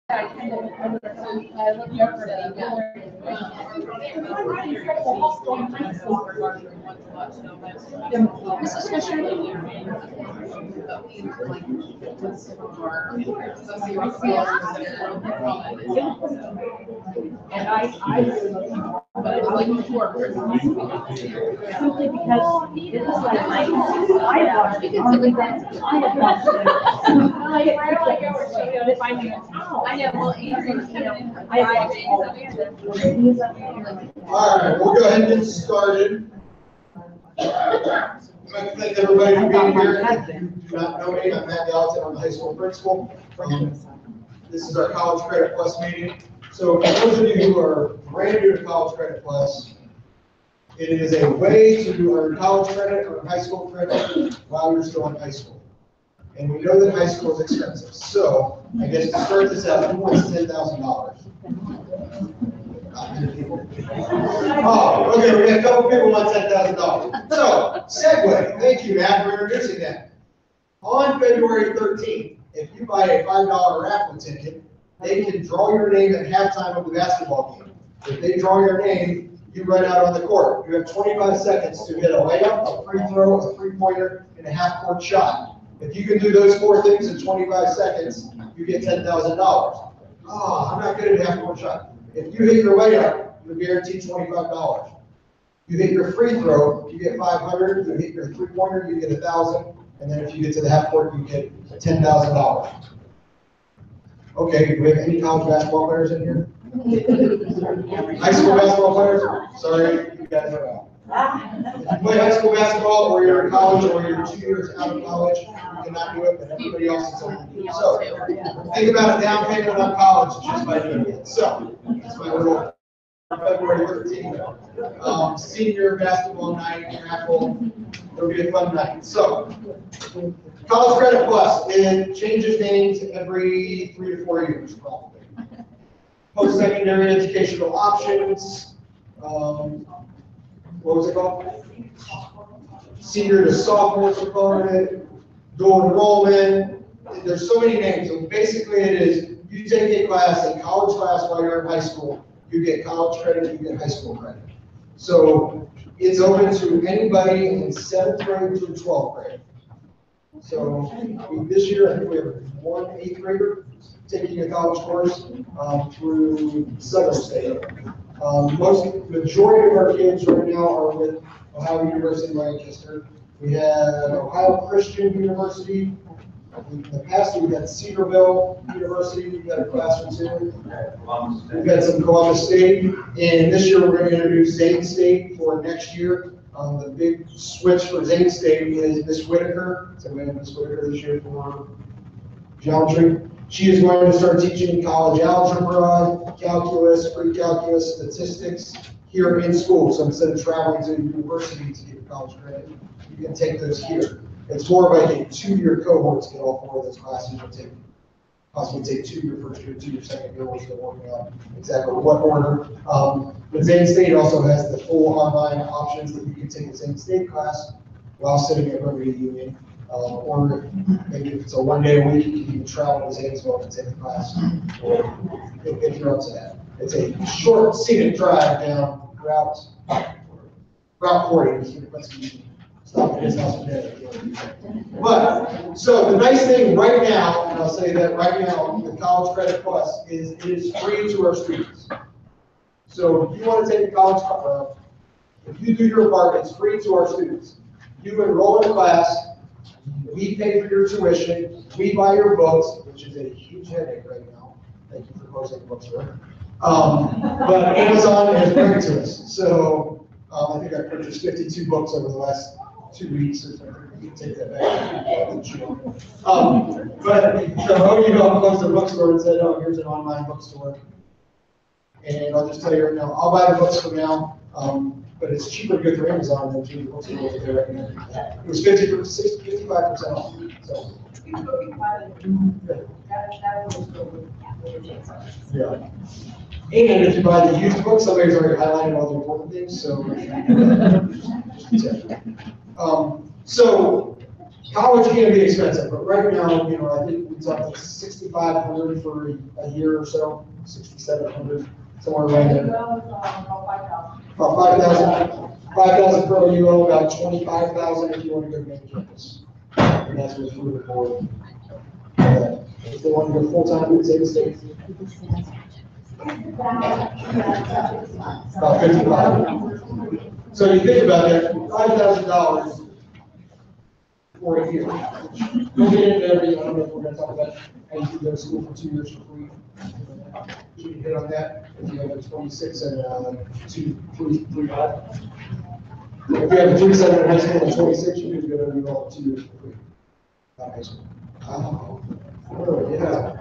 I looked up for Mrs. Fisher. And but it's like before simply because it was like I watched it. I know. Well, I all right, we'll go ahead and get started. I'd like to thank everybody for being here. If you do not know me, I'm Matt Gallatin. I'm the high school principal. This is our College Credit Plus meeting. So for those of you who are brand new to College Credit Plus, it is a way to earn college credit or high school credit while you're still in high school. And we know that high school is expensive. So I guess to start this out, who wants $10,000? Oh, okay, we got a couple people who want $10,000. So, segue, thank you, Matt, for introducing that. On February 13th, if you buy a $5 raffle ticket, they can draw your name at halftime of the basketball game. If they draw your name, you run out on the court. You have 25 seconds to hit a layup, a free throw, a three-pointer, and a half-court shot. If you can do those 4 things in 25 seconds, you get $10,000. Oh, I'm not good at half-court shot. If you hit your layup, you're guaranteed $25. You hit your free throw, you get $500. You hit your three-pointer, you get $1,000. And then if you get to the half-court, you get $10,000. Okay, do we have any college basketball players in here? High school basketball players? Sorry, you guys are out. If you play high school basketball, or you're in college, or you're 2 years out of college, you cannot do it, but everybody else is able to do it. So, think about a down payment on college just by doing it. So, that's my little February 13th senior basketball night raffle. It'll be a fun night. So, College Credit Plus, it changes names every 3 to 4 years, probably. Post-secondary educational options. What was it called? Senior to sophomore component, dual enrollment. There's so many names. So basically, it is you take a class, a college class while you're in high school. You get college credit, you get high school credit. So it's open to anybody in 7th grade through 12th grade. So this year, I think we have 1 8th grader taking a college course through Southern State. Majority of our kids right now are with Ohio University Lancaster. We have Ohio Christian University. In the past, we've got Cedarville University. We've got a class or two. We've got some Columbus State. And this year, we're going to introduce Zane State for next year. The big switch for Zane State is Miss Whitaker. So we have Miss Whitaker this year for geometry. She is going to start teaching college algebra, calculus, pre-calculus, statistics here in school. So instead of traveling to university to get college credit, you can take those here. It's more like a 2-year cohort to get all 4 of those classes. You'll possibly take 2 your first year, 2 your second year. We're still working out exactly what order. But Zane State also has the full online options that you can take a Zane State class while sitting at Liberty Union. Or maybe if it's a 1 day a week, you can even travel to Zanesville and take the class. Or if you're up to that. It's a short, scenic drive down Route 40. Stop at his house today. But, so the nice thing right now, and I'll say that right now, the College Credit Plus is it is free to our students. So if you want to take a college, if you do your part, it's free to our students. You enroll in a class, we pay for your tuition, we buy your books, which is a huge headache right now. Thank you for closing the bookstore. But Amazon has brought it to us. So I think I purchased 52 books over the last 2 weeks or something. You can take that back. But the OU closed the bookstore and said, oh, here's an online bookstore. And I'll just tell you right now, I'll buy the books from now. But it's cheaper to go through Amazon than to the bookstore over there right now. It was 55% off. So. Yeah. And if you buy the used book, somebody's already highlighted all the important things. So, so college can be expensive, but right now, you know, I think it's up to 6,500 for a year or so, 6,700, somewhere around there. About 5,000 per UO, about 25,000 if you want to go main campus. And that's what's moving forward. If they want to go full-time, we'd say the state. About 55. So you think about that, $5,000 for a year. We'll get into every, I don't know if we're gonna talk about how you can go to school for 2 years for free. You can hit on that if you have a 26 and 2.35. If you have a 3.7 in high school and 26, you can go to UO 2 years for free. Not high school. Oh, yeah.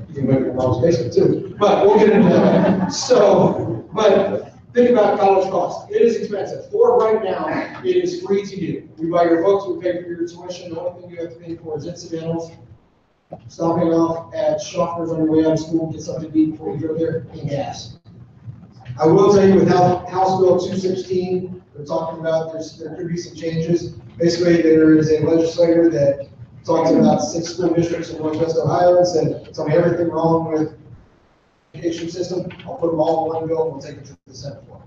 You can go to your mom's basement too, but we'll get into that. So, but think about college costs. It is expensive. For right now, it is free to you. We buy your books, we pay for your tuition. The only thing you have to pay for is incidentals, stopping off at Shoppers on your way out of school, get something to eat before you go there, and gas. I will tell you, with House Bill 216, they're talking about there could be some changes. Basically, there is a legislator that talks about 6 school districts in Northwest Ohio and said, tell me everything wrong with the education system. I'll put them all in one bill and we'll take it to the Senate floor.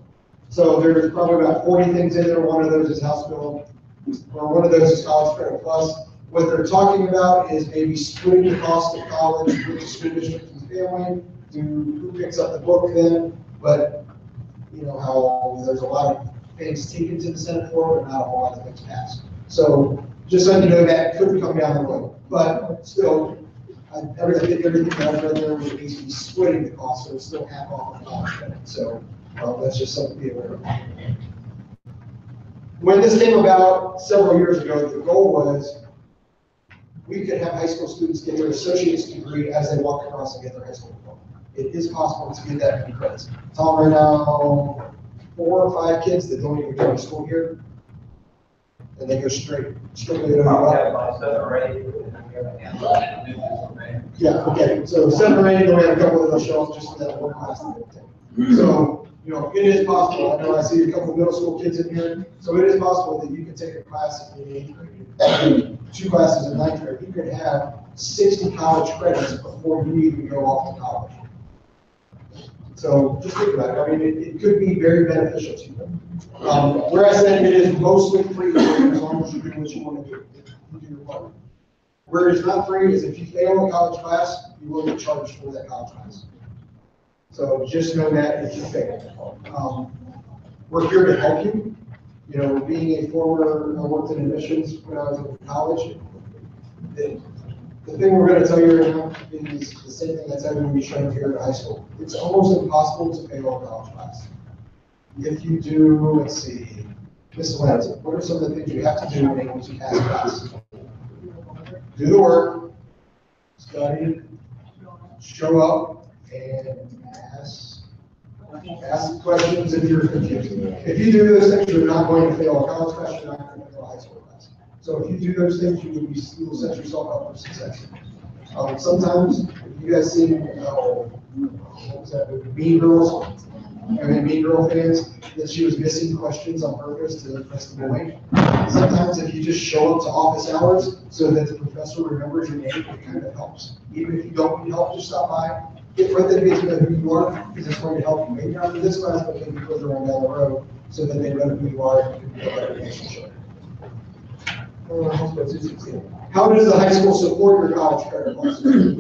So there's probably about 40 things in there. One of those is House Bill, or one of those is College Credit Plus. What they're talking about is maybe splitting the cost of college with the school district and the family, who picks up the book then, but you know how there's a lot of things taken to the Senate floor, but not a whole lot of things passed. So just so you know, that could come down the road, but still, everything that I've read there was basically splitting the cost, so it's still half off of college credit. So that's just something to be aware of. When this came about several years ago, the goal was we could have high school students get their associate's degree as they walk across and get their high school diploma. It is possible to get that many credits. Tom, right now, 4 or 5 kids that don't even go to school here, and they go straight to the Yeah, okay, so 7 or 8, then we have a couple of those show up just for that one class that they take. So, you know, it is possible. I know I see a couple of middle school kids in here, so it is possible that you can take a class in the 8th grade, 2 classes in 9th grade. You could have 60 college credits before you even go off to college. So just think about it. I mean, it could be very beneficial to you. Where I said it is mostly free as long as you do what you want to do. You do your part. Where it's not free is if you fail a college class, you will get charged for that college class. So just know that if you fail. We're here to help you. You know, being a former, I worked in admissions when I was in college. The thing we're going to tell you right now is the same thing that's having to be shown here at high school. It's almost impossible to fail a college class. If you do, let's see, miscellaneous, what are some of the things you have to do in order to pass class? Do the work, study, show up, and ask questions if you're confused. If you do those things, you're not going to fail a college class, you're not going to fail a high school class. So if you do those things, you will set yourself up for success. Sometimes, you guys see, what was that movie, Mean Girls? I mean, Mean Girl fans, that she was missing questions on purpose to impress the boy. Sometimes if you just show up to office hours so that the professor remembers your name, it kind of helps. Even if you don't need help, just stop by, get right there, get to know who you are, because it's going to help you. Maybe not in this class, but maybe further on down the road, so that they know who you are and you can build that relationship. How does the high school support your college credit costs? We're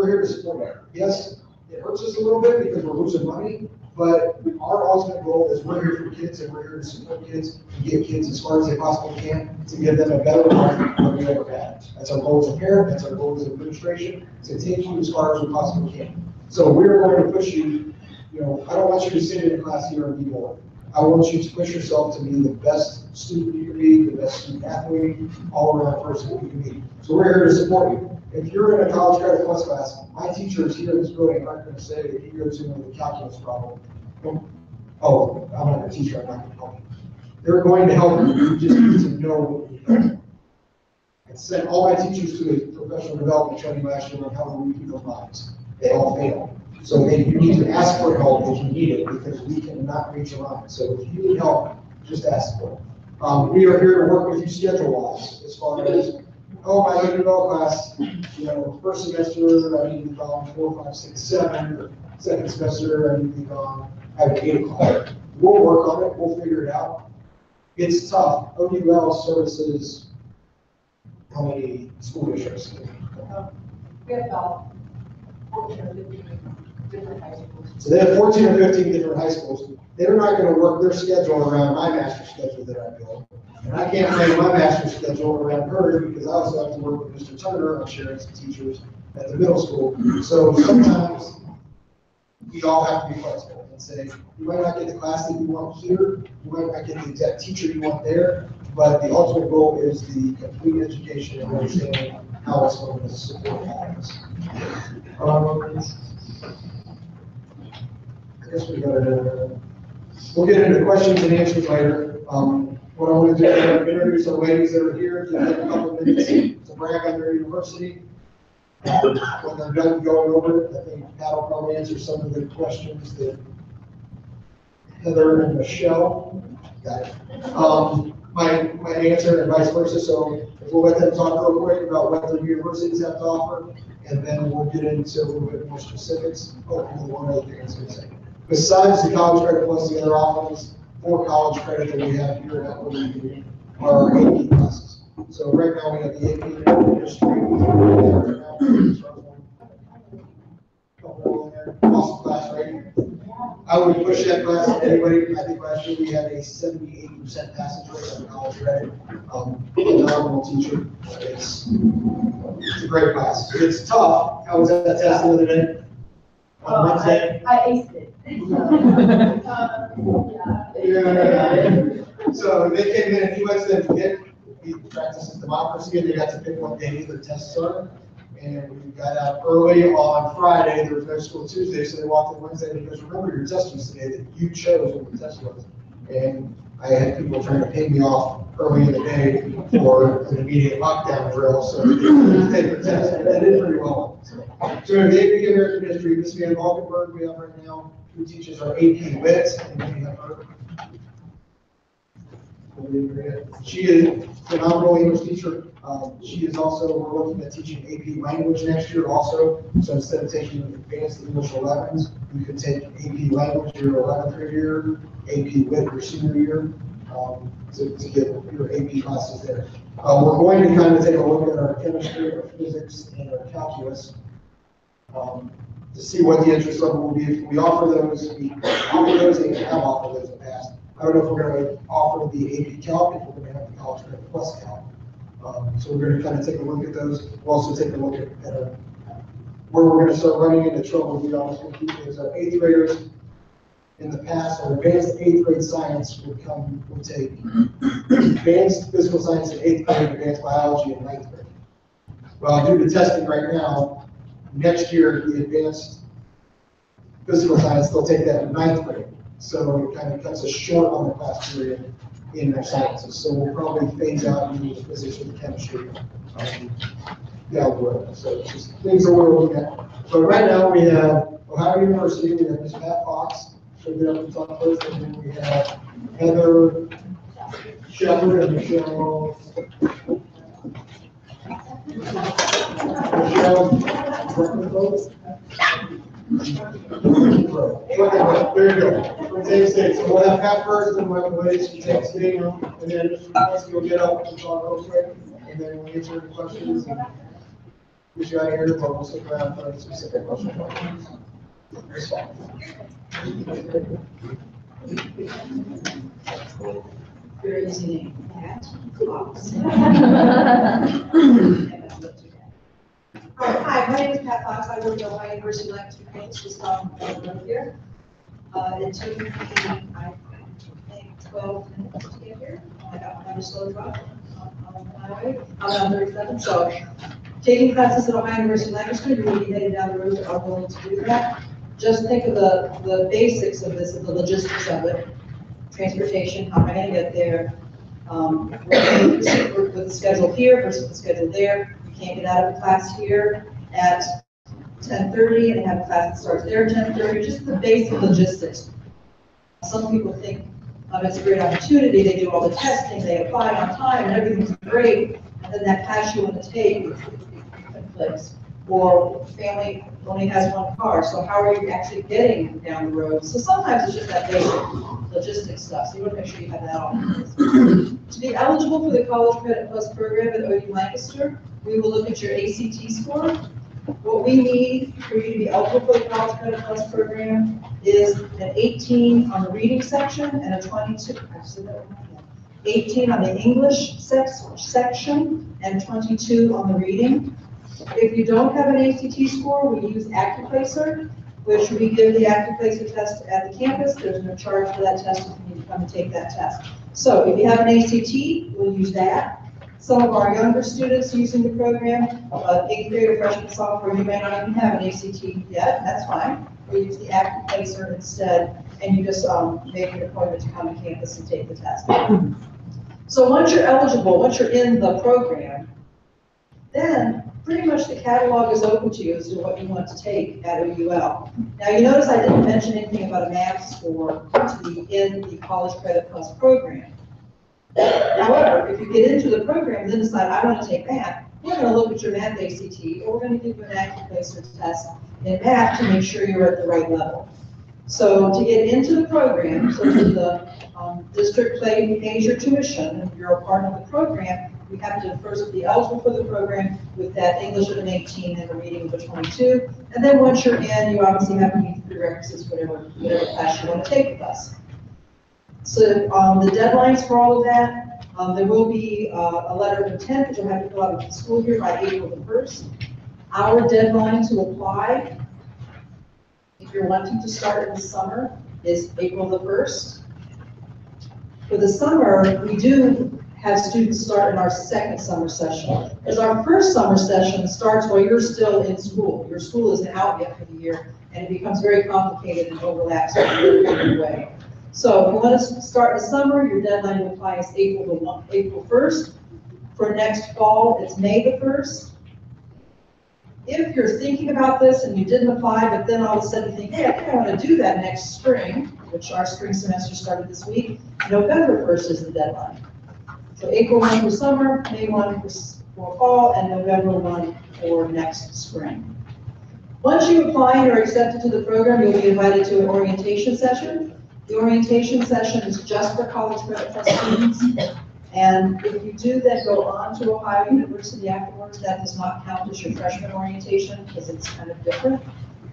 here to support you. Yes, it hurts us a little bit because we're losing money, but our ultimate goal is we're here for kids and we're here to support kids and get kids as far as they possibly can to give them a better life than we ever had. That's our goal as a parent, that's our goal as administration, to take you as far as we possibly can. So we're going to push you, you know, I don't want you to sit in a class here and be bored. I want you to push yourself to be the best student you can be, the best student athlete, all around person you can be. So we're here to support you. If you're in a college credit plus class, my teachers here in this building aren't going to say that you go to with a calculus problem. Oh, I'm not a teacher, I'm not going to help you. They're going to help you, you just need to know what you need. I sent all my teachers to a professional development training last year on how to read people's minds. They all failed. So you need to ask for help if you need it, because we cannot read your mind. So if you need help, just ask for it. We are here to work with you schedule-wise, as far as, oh, my 100 class, first semester, I need to be gone 4, 5, 6, 7. Second semester, I need to be gone at 8 o'clock. We'll work on it, we'll figure it out. It's tough. OUL services how many school districts? We have about 14 or 15 different high schools. So they have 14 or 15 different high schools. They're not going to work their schedule around my master schedule that I build. And I can't make my master schedule around hers because I also have to work with Mr. Turner on sharing some teachers at the middle school. So sometimes we all have to be flexible and say, you might not get the class that you want here, you might not get the exact teacher you want there, but the ultimate goal is the complete education and understanding how it's going to support all of us. I guess we'll get into questions and answers later. What I want to do is introduce our ladies that are here, give them a couple of minutes to brag on their university. When they're done going over it, I think Pat will probably answer some of the questions that Heather and Michelle got it. My answer and vice versa. So we'll let them talk real quick about what their universities have to offer, and then we'll get into a little bit more specifics. Oh, and one other thing I was going to say. Besides the college credit plus the other offerings, 4 college credit that we have here at Equity are AP classes. So right now we have the AP history. Awesome class, right? I would push that class to anybody. I think last year we had a 78% passage rate on college credit. Phenomenal teacher. It's a great class. It's tough. How was that test the other day? On Wednesday? I aced it. Yeah. So they came in and he lets them he practices democracy and they got to pick what day their tests are. And we got out early on Friday, there was no school Tuesday, so they walked in Wednesday and he goes, remember your test was today that you chose when the test was. And I had people trying to pay me off early in the day for an immediate lockdown drill, so they didn't take the test, and I did pretty well. So the AP American History, Miss Van Valkenburg we have right now, who teaches our AP Lit, and we have her. She is a phenomenal English teacher. She is also, we're looking at teaching AP language next year also. So instead of taking advanced English 11s, you could take AP language your 11th grade year, AP Lit your senior year, to get your AP classes there. We're going to kind of take a look at our chemistry, our physics, and our calculus to see what the interest level will be. If we offer those, and have offered those in the past. I don't know if we're going to offer the AP Calc, if we're going to have the College Credit Plus Calc. So we're going to kind of take a look at those. We'll also take a look at where we're going to start running into trouble, to be honest with you, is our 8th graders in the past, our advanced 8th grade science would take advanced physical science in 8th grade, advanced biology in 9th grade. Well, due to testing right now, next year, the advanced physical science, they'll take that in 9th grade. So it kind of cuts us short on the class period in our sciences. So we'll probably phase out the physics or the chemistry down the road. So just things that we're looking at. But right now we have Ohio University, we have Ms. Pat Fox, she'll get up and talk first, and then we have Heather Shepard and Michelle. There you go. From Tennessee State. So we'll have Pat first, and we'll have the ladies from Tennessee State, and then Mr. Kowalski will get up and talk real quick, and then we'll answer any questions and get you out of here, but we'll stick around for any specific questions. Very easy name, Pat Fox. Hi, my name is Pat Fox. I work at Ohio University Lancaster campus, just on here. It took me, I think, 12 minutes to get here. I got my slow drop on my way. I'm on 37, so taking classes at Ohio University Lancaster, you're going to be headed down the road that are willing to do that. Just think of the basics of this, of the logistics of it. Transportation, how am I going to get there? With the schedule here versus the schedule there. You can't get out of the class here at 10:30 and have a class that starts there at 10:30. Just the basic logistics. Some people think It's a great opportunity. They do all the testing, they apply on time, and everything's great. And then that class you want to take conflicts. Or family only has one car, so how are you actually getting down the road? So sometimes it's just that basic logistics stuff, so you want to make sure you have that all in place. To be eligible for the College Credit Plus program at OU Lancaster, we will look at your ACT score. What we need for you to be eligible for the College Credit Plus program is an 18 on the reading section and a 22, I said that one again. 18 on the English section and 22 on the reading. If you don't have an ACT score, we use AccuPlacer, which we give the AccuPlacer test at the campus. There's no charge for that test if you need to come and take that test. So if you have an ACT, we'll use that. Some of our younger students using the program, 8th grade or freshman sophomore, you may not even have an ACT yet, that's fine. We use the AccuPlacer instead, and you just make an appointment to come to campus and take the test. So once you're eligible, once you're in the program, then pretty much the catalog is open to you as to what you want to take at OUL. Now you notice I didn't mention anything about a math score to be in the College Credit Plus program. However, if you get into the program and then decide, I want to take math, we're going to look at your math ACT, or we're going to give you an AccuPlacer test in math to make sure you're at the right level. So to get into the program, so to the district pays your tuition, and you're a part of the program, we have to first be eligible for the program with that English of an 18 and a reading of a 22. And then once you're in, you obviously have to meet the prerequisites, whatever class you want to take with us. So the deadlines for all of that, there will be a letter of intent that you'll have to fill out with the school year by April the 1st. Our deadline to apply, if you're wanting to start in the summer, is April the 1st. For the summer, we do have students start in our second summer session. As our first summer session starts while you're still in school. Your school isn't out yet for the year, and it becomes very complicated and overlaps in every way. So if you want to start in the summer, your deadline to apply is April 1st. For next fall, it's May the 1st. If you're thinking about this and you didn't apply, but then all of a sudden you think, hey, I think I want to do that next spring, which our spring semester started this week, November 1st is the deadline. So April 1 for summer, May 1 for fall, and November 1 for next spring. Once you apply and are accepted to the program, you'll be invited to an orientation session. The orientation session is just for College Credit Plus students. And if you do then go on to Ohio University afterwards, that does not count as your freshman orientation because it's kind of different,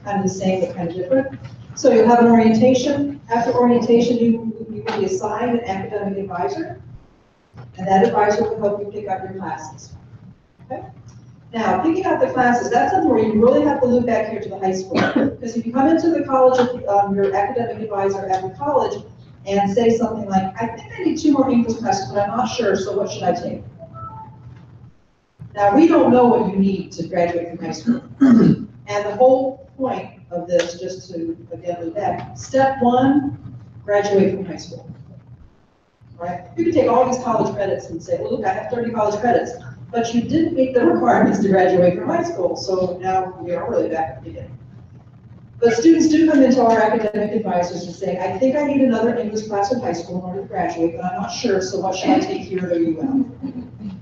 kind of the same but kind of different. So you'll have an orientation. After orientation, you will be assigned an academic advisor, and that advisor will help you pick up your classes. Okay? Now, picking up the classes, that's something where you really have to look back here to the high school. Because if you come into the college, your academic advisor at the college, and say something like, I think I need 2 more English classes, but I'm not sure, so what should I take? Now, we don't know what you need to graduate from high school. And the whole point of this, just to, again, look back, step 1, graduate from high school. Right? You can take all these college credits and say, well, look, I have 30 college credits, but you didn't meet the requirements to graduate from high school, so now we are really back at the beginning. But students do come into our academic advisors and say, I think I need another English class in high school in order to graduate, but I'm not sure, so what should I take here at OUL?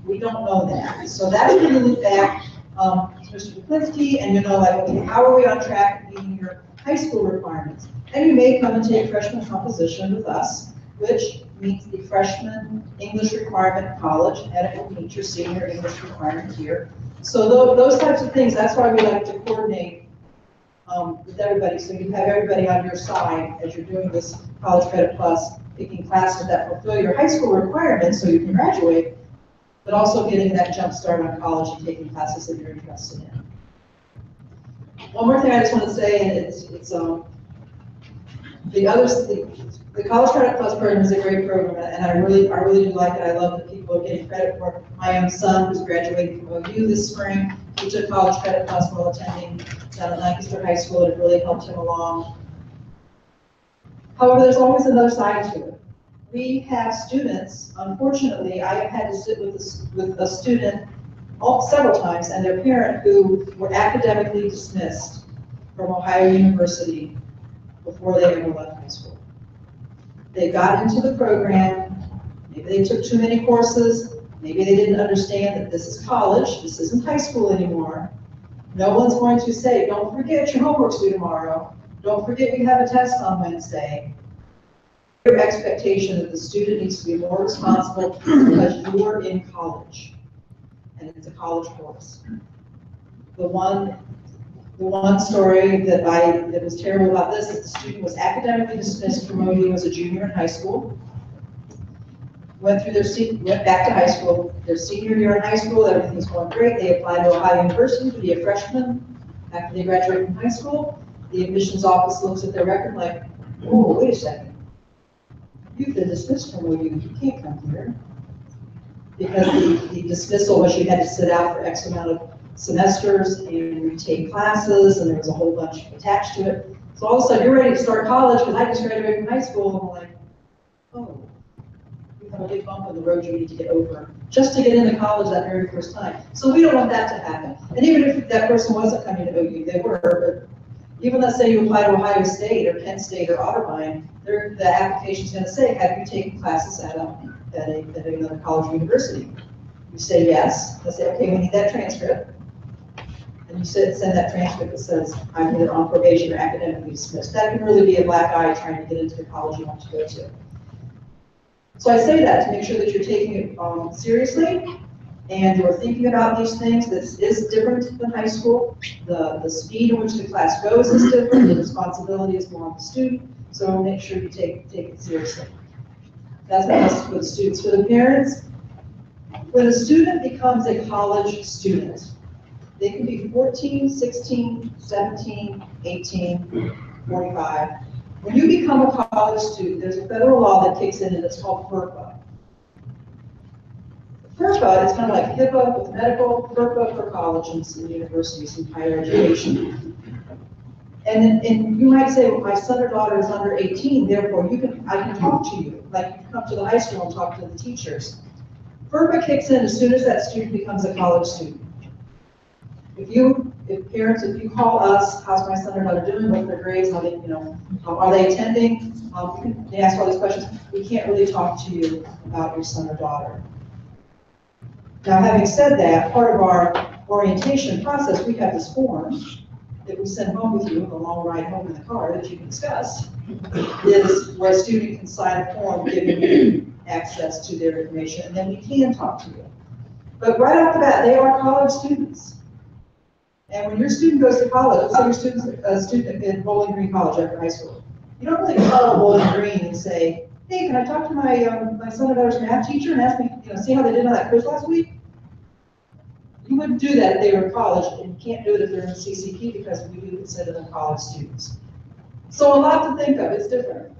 We don't know that. So that's when you look back to Mr. Kuplinski, and you know, like, okay, how are we on track at meeting your high school requirements? And you may come and take freshman composition with us, which meets the freshman English requirement in college, and it will meet your senior English requirement here. So those types of things, that's why we like to coordinate with everybody, so you have everybody on your side as you're doing this College Credit Plus, picking classes that fulfill your high school requirements so you can graduate, but also getting that jump start on college and taking classes that you're interested in. One more thing I just want to say, and it's the College Credit Plus program is a great program, and I really do like it. I love that people are getting credit for it. My own son, who's graduating from OU this spring, he took College Credit Plus while attending down at Lancaster High School. It really helped him along. However, there's always another side to it. We have students, unfortunately, I have had to sit with a student several times and their parent who were academically dismissed from Ohio University before they ever left high school. They got into the program, maybe they took too many courses, maybe they didn't understand that this is college, this isn't high school anymore. No one's going to say, don't forget your homework's due tomorrow. Don't forget we have a test on Wednesday. Your expectation that the student needs to be more responsible because you are in college, and it's a college course. The one story that was terrible about this is the student was academically dismissed from OU as a junior in high school. Went back to high school. Their senior year in high school, everything was going great. They applied to Ohio University to be a freshman after they graduate from high school. The admissions office looks at their record like, oh, wait a second. You've been dismissed from OU. You can't come here. Because the dismissal was you had to sit out for X amount of semesters and retake classes, and there was a whole bunch attached to it. So all of a sudden, you're ready to start college because I just graduated from high school, and I'm like, oh, you have a big bump in the road you need to get over just to get into college that very first time. So we don't want that to happen. And even if that person wasn't coming to OU, they were, but even let's say you apply to Ohio State or Penn State or Otterbein, the application's going to say, have you taken classes at another college or university? You say yes. They say, okay, we need that transcript. And you send that transcript that says, I'm either on probation or academically dismissed. That can really be a black eye trying to get into the college you want to go to. So I say that to make sure that you're taking it seriously and you're thinking about these things. This is different than high school. The speed in which the class goes is different. The responsibility is more on the student. So make sure you take it seriously. That's what happens for the students. For the parents, when a student becomes a college student, they can be 14, 16, 17, 18, 45. When you become a college student, there's a federal law that kicks in and it's called FERPA. FERPA is kind of like HIPAA with medical, FERPA for colleges and universities and higher education. And you might say, well, my son or daughter is under 18, therefore I can talk to you. Like you come to the high school and talk to the teachers. FERPA kicks in as soon as that student becomes a college student. If parents, if you call us, how's my son or daughter doing, what are their grades, how they, are they attending? They ask all these questions. We can't really talk to you about your son or daughter. Now, having said that, part of our orientation process, we have this form that we send home with you, the long ride home in the car that you can discuss, is where a student can sign a form giving you access to their information, and then we can talk to you. But right off the bat, they are college students. And when your student goes to college, let's say your a student in Bowling Green College after high school, you don't really call Bowling Green and say, hey, can I talk to my son or daughter's math teacher and ask me, see how they did on that quiz last week? You wouldn't do that if they were in college, and you can't do it if they're in CCP because we do consider them college students. So a lot to think of, it's different.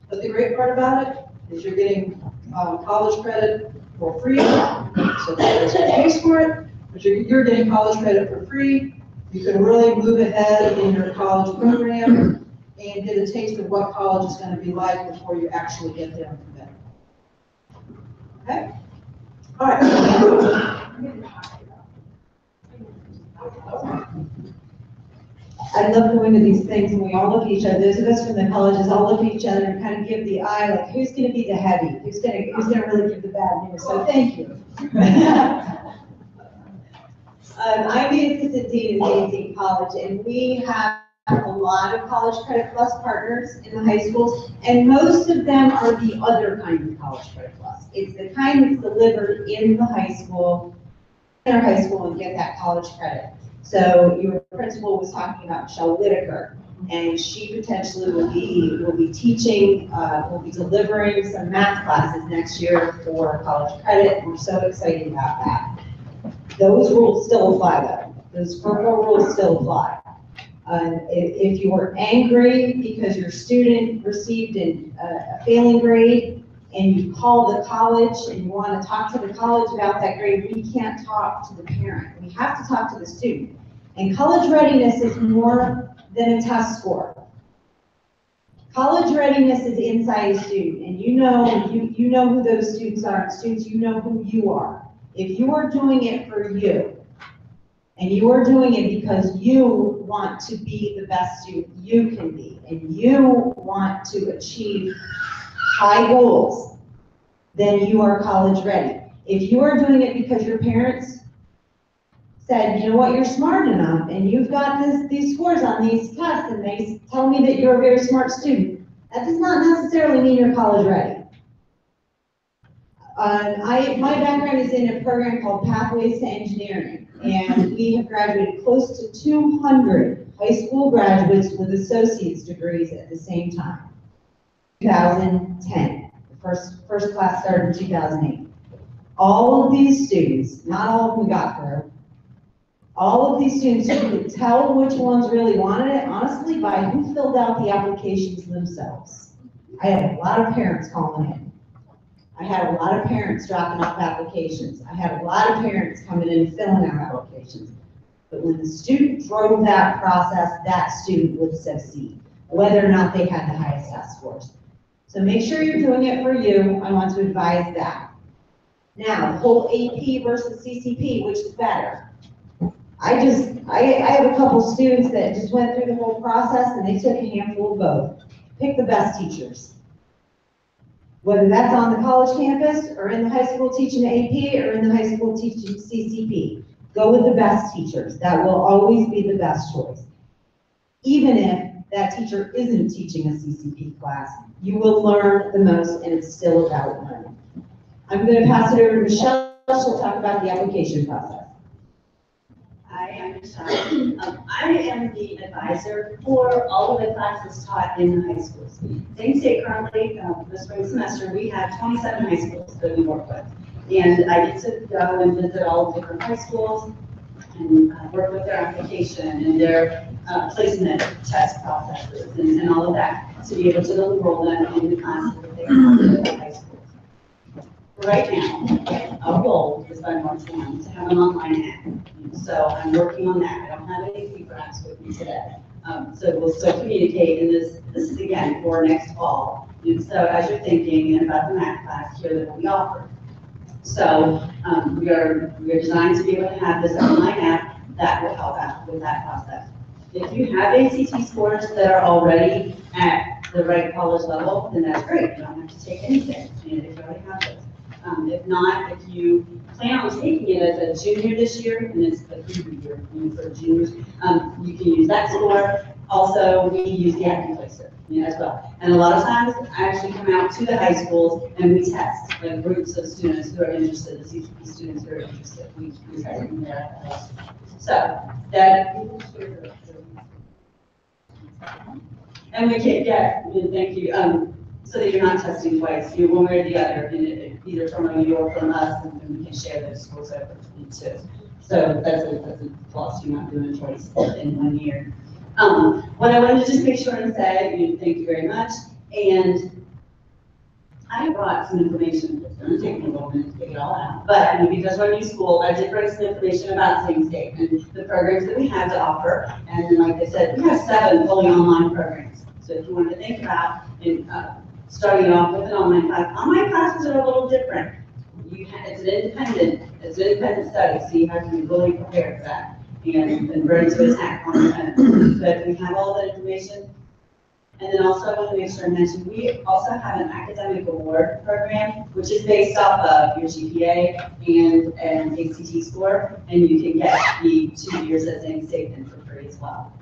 But the great part about it is you're getting college credit for free, so there's a case for it, but you're getting college credit for free. You can really move ahead in your college program and get a taste of what college is going to be like before you actually get there and commit. Okay? All right. I love going to these things and we all look at each other. Those of us from the colleges all look at each other and kind of give the eye, like who's going to be the heavy? Who's going to really give the bad news? So thank you. I'm the assistant dean at Daisy College, and we have a lot of College Credit Plus partners in the high schools, and most of them are the other kind of College Credit Plus. It's the kind that's delivered in the high school, and get that college credit. So your principal was talking about Michelle Whitaker, and she potentially will be teaching, will be delivering some math classes next year for college credit. We're so excited about that. Those rules still apply though. Those FERPA rules still apply. If you were angry because your student received a failing grade and you call the college and you want to talk to the college about that grade, we can't talk to the parent. We have to talk to the student. And college readiness is more than a test score. College readiness is inside a student, and you know who those students are. Students, you know who you are. If you are doing it for you, And you are doing it because you want to be the best student you can be, and you want to achieve high goals, then you are college ready. If you are doing it because your parents said, you know what, you're smart enough, and you've got these scores on these tests, and they tell me that you're a very smart student, that does not necessarily mean you're college ready. My background is in a program called Pathways to Engineering, and we have graduated close to 200 high school graduates with associate's degrees at the same time. 2010, the first class started in 2008. All of these students, not all of them got through, all of these students, you could tell which ones really wanted it, honestly, by who filled out the applications themselves. I had a lot of parents calling in. I had a lot of parents dropping off applications. I had a lot of parents coming in and filling out applications. But when the student drove that process, that student would succeed, whether or not they had the highest test scores. So make sure you're doing it for you. I want to advise that. Now, the whole AP versus CCP, which is better? I have a couple students that just went through the whole process and they took a handful of both. Pick the best teachers. Whether that's on the college campus or in the high school teaching AP or in the high school teaching CCP. Go with the best teachers. That will always be the best choice. Even if that teacher isn't teaching a CCP class, you will learn the most, and it's still about learning. I'm going to pass it over to Michelle. She'll talk about the application process. Hi, I'm Michelle. I am the advisor for all of the classes taught in the high schools. Zane State currently, this spring semester, we have 27 high schools that we work with. And I get to go and visit all the different high schools and work with their application and their placement test processes and all of that to be able to enroll them in the classes that they want in the high schools. Right now, our goal is by March 1 to have an online app. So I'm working on that. I don't have any feedbacks with me today. So we'll still communicate, and this is again for next fall. And so as you're thinking about the math class here that will be offered. So we are designed to be able to have this online app that will help out with that process. If you have ACT scores that are already at the right college level, then that's great. You don't have to take anything, and if you already have those. If not, if you plan on taking it as a junior this year, and it's a preview year for juniors, you can use that score. Also, we use the AccuPlacer as well. And a lot of times, I actually come out to the high schools and we test like groups of students who are interested, the CCP students who are interested. We test them there at the high school. So that, and we can get, thank you. So that you're not testing twice, you're one way or the other, either from you or from us, and we can share those scores over too. So that's a plus, you're not doing a choice in 1 year. What I wanted to just make sure and say, thank you very much, and I brought some information. It's going to take me a little minute to get it all out, but because we're a new school, I did bring some information about Zane State and the programs that we have to offer, and like I said, we have 7 fully online programs. So if you want to think about starting off with an online classes are a little different. It's an independent study, so you have to be really prepared for that and ready to attack on it. But we have all that information. And then also I want to make sure I mention, we also have an academic award program, which is based off of your GPA and an ACT score, and you can get the 2 years at Zane State for free as well.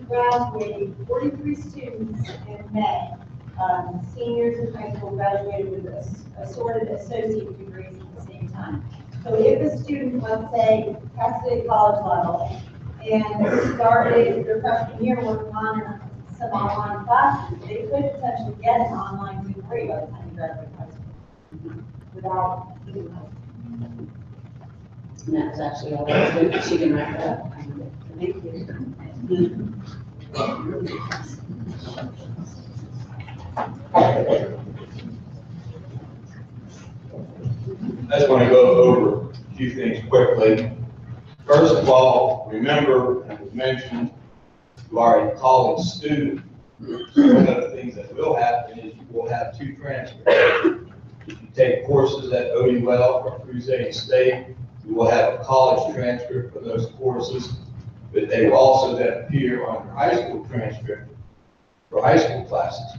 Graduated 43 students in May. Seniors in high school graduated with assorted associate degrees at the same time. So if a student, let's say, tested at college level and started their freshman year working on some online classes, they could potentially get an online degree by the time you graduate high school without leaving high school. And that was actually all I was doing. She can wrap it up. Thank you. I just want to go over a few things quickly. First of all, remember, and it was mentioned, you are a college student. So one of the things that will happen is you will have 2 transfers. If you take courses at OUL or through Zane State, We will have a college transcript for those courses, but they will also then appear on your high school transcript for high school classes.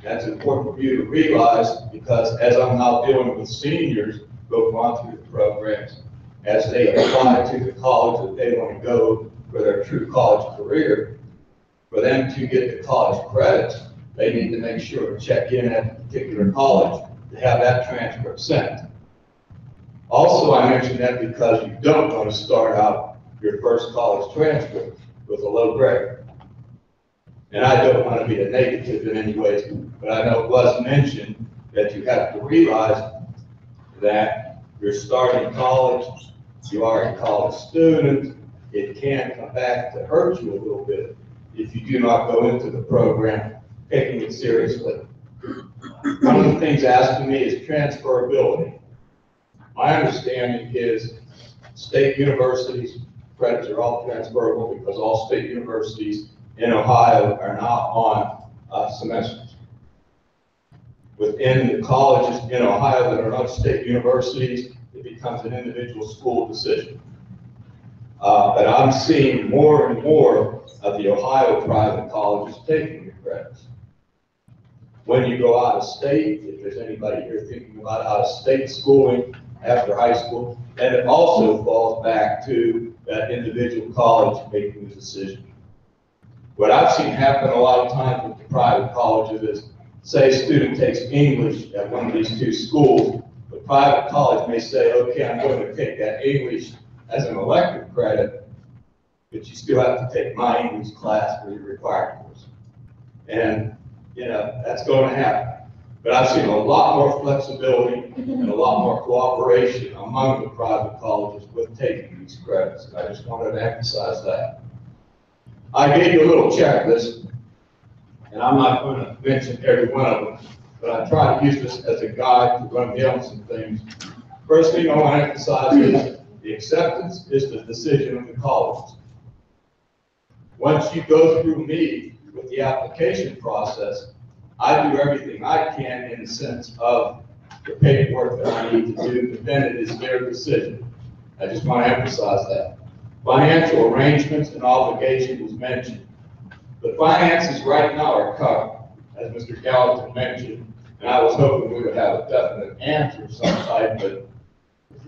That's important for you to realize because as I'm now dealing with seniors who have gone through the programs, as they apply to the college that they want to go for their true college career, for them to get the college credits, they need to make sure to check in at a particular college to have that transcript sent. Also, I mentioned that because you don't want to start out your first college transcript with a low grade. And I don't want to be a negative in any way, but I know it was mentioned that you have to realize that you're starting college, you are a college student, it can come back to hurt you a little bit if you do not go into the program taking it seriously. One of the things asked of me is transferability. My understanding is state universities, credits are all transferable because all state universities in Ohio are now on semesters. Within the colleges in Ohio that are not state universities, it becomes an individual school decision. But I'm seeing more and more of the Ohio private colleges taking the credits. When you go out of state, if there's anybody here thinking about out of state schooling after high school, and it also falls back to that individual college making the decision. What I've seen happen a lot of times with the private colleges is, say a student takes English at one of these two schools, the private college may say, okay, I'm going to take that English as an elective credit, but you still have to take my English class for your required course. And, you know, that's going to happen. But I've seen a lot more flexibility and a lot more cooperation among the private colleges with taking these credits. And I just wanted to emphasize that. I gave you a little checklist, and I'm not going to mention every one of them, but I try to use this as a guide to run down some things. First thing I want to emphasize is the acceptance is the decision of the colleges. Once you go through me with the application process, I do everything I can in the sense of the paperwork that I need to do, but then it is their decision. I just want to emphasize that. Financial arrangements and obligation was mentioned. The finances right now are covered, as Mr. Gallatin mentioned, and I was hoping we would have a definite answer of some type, but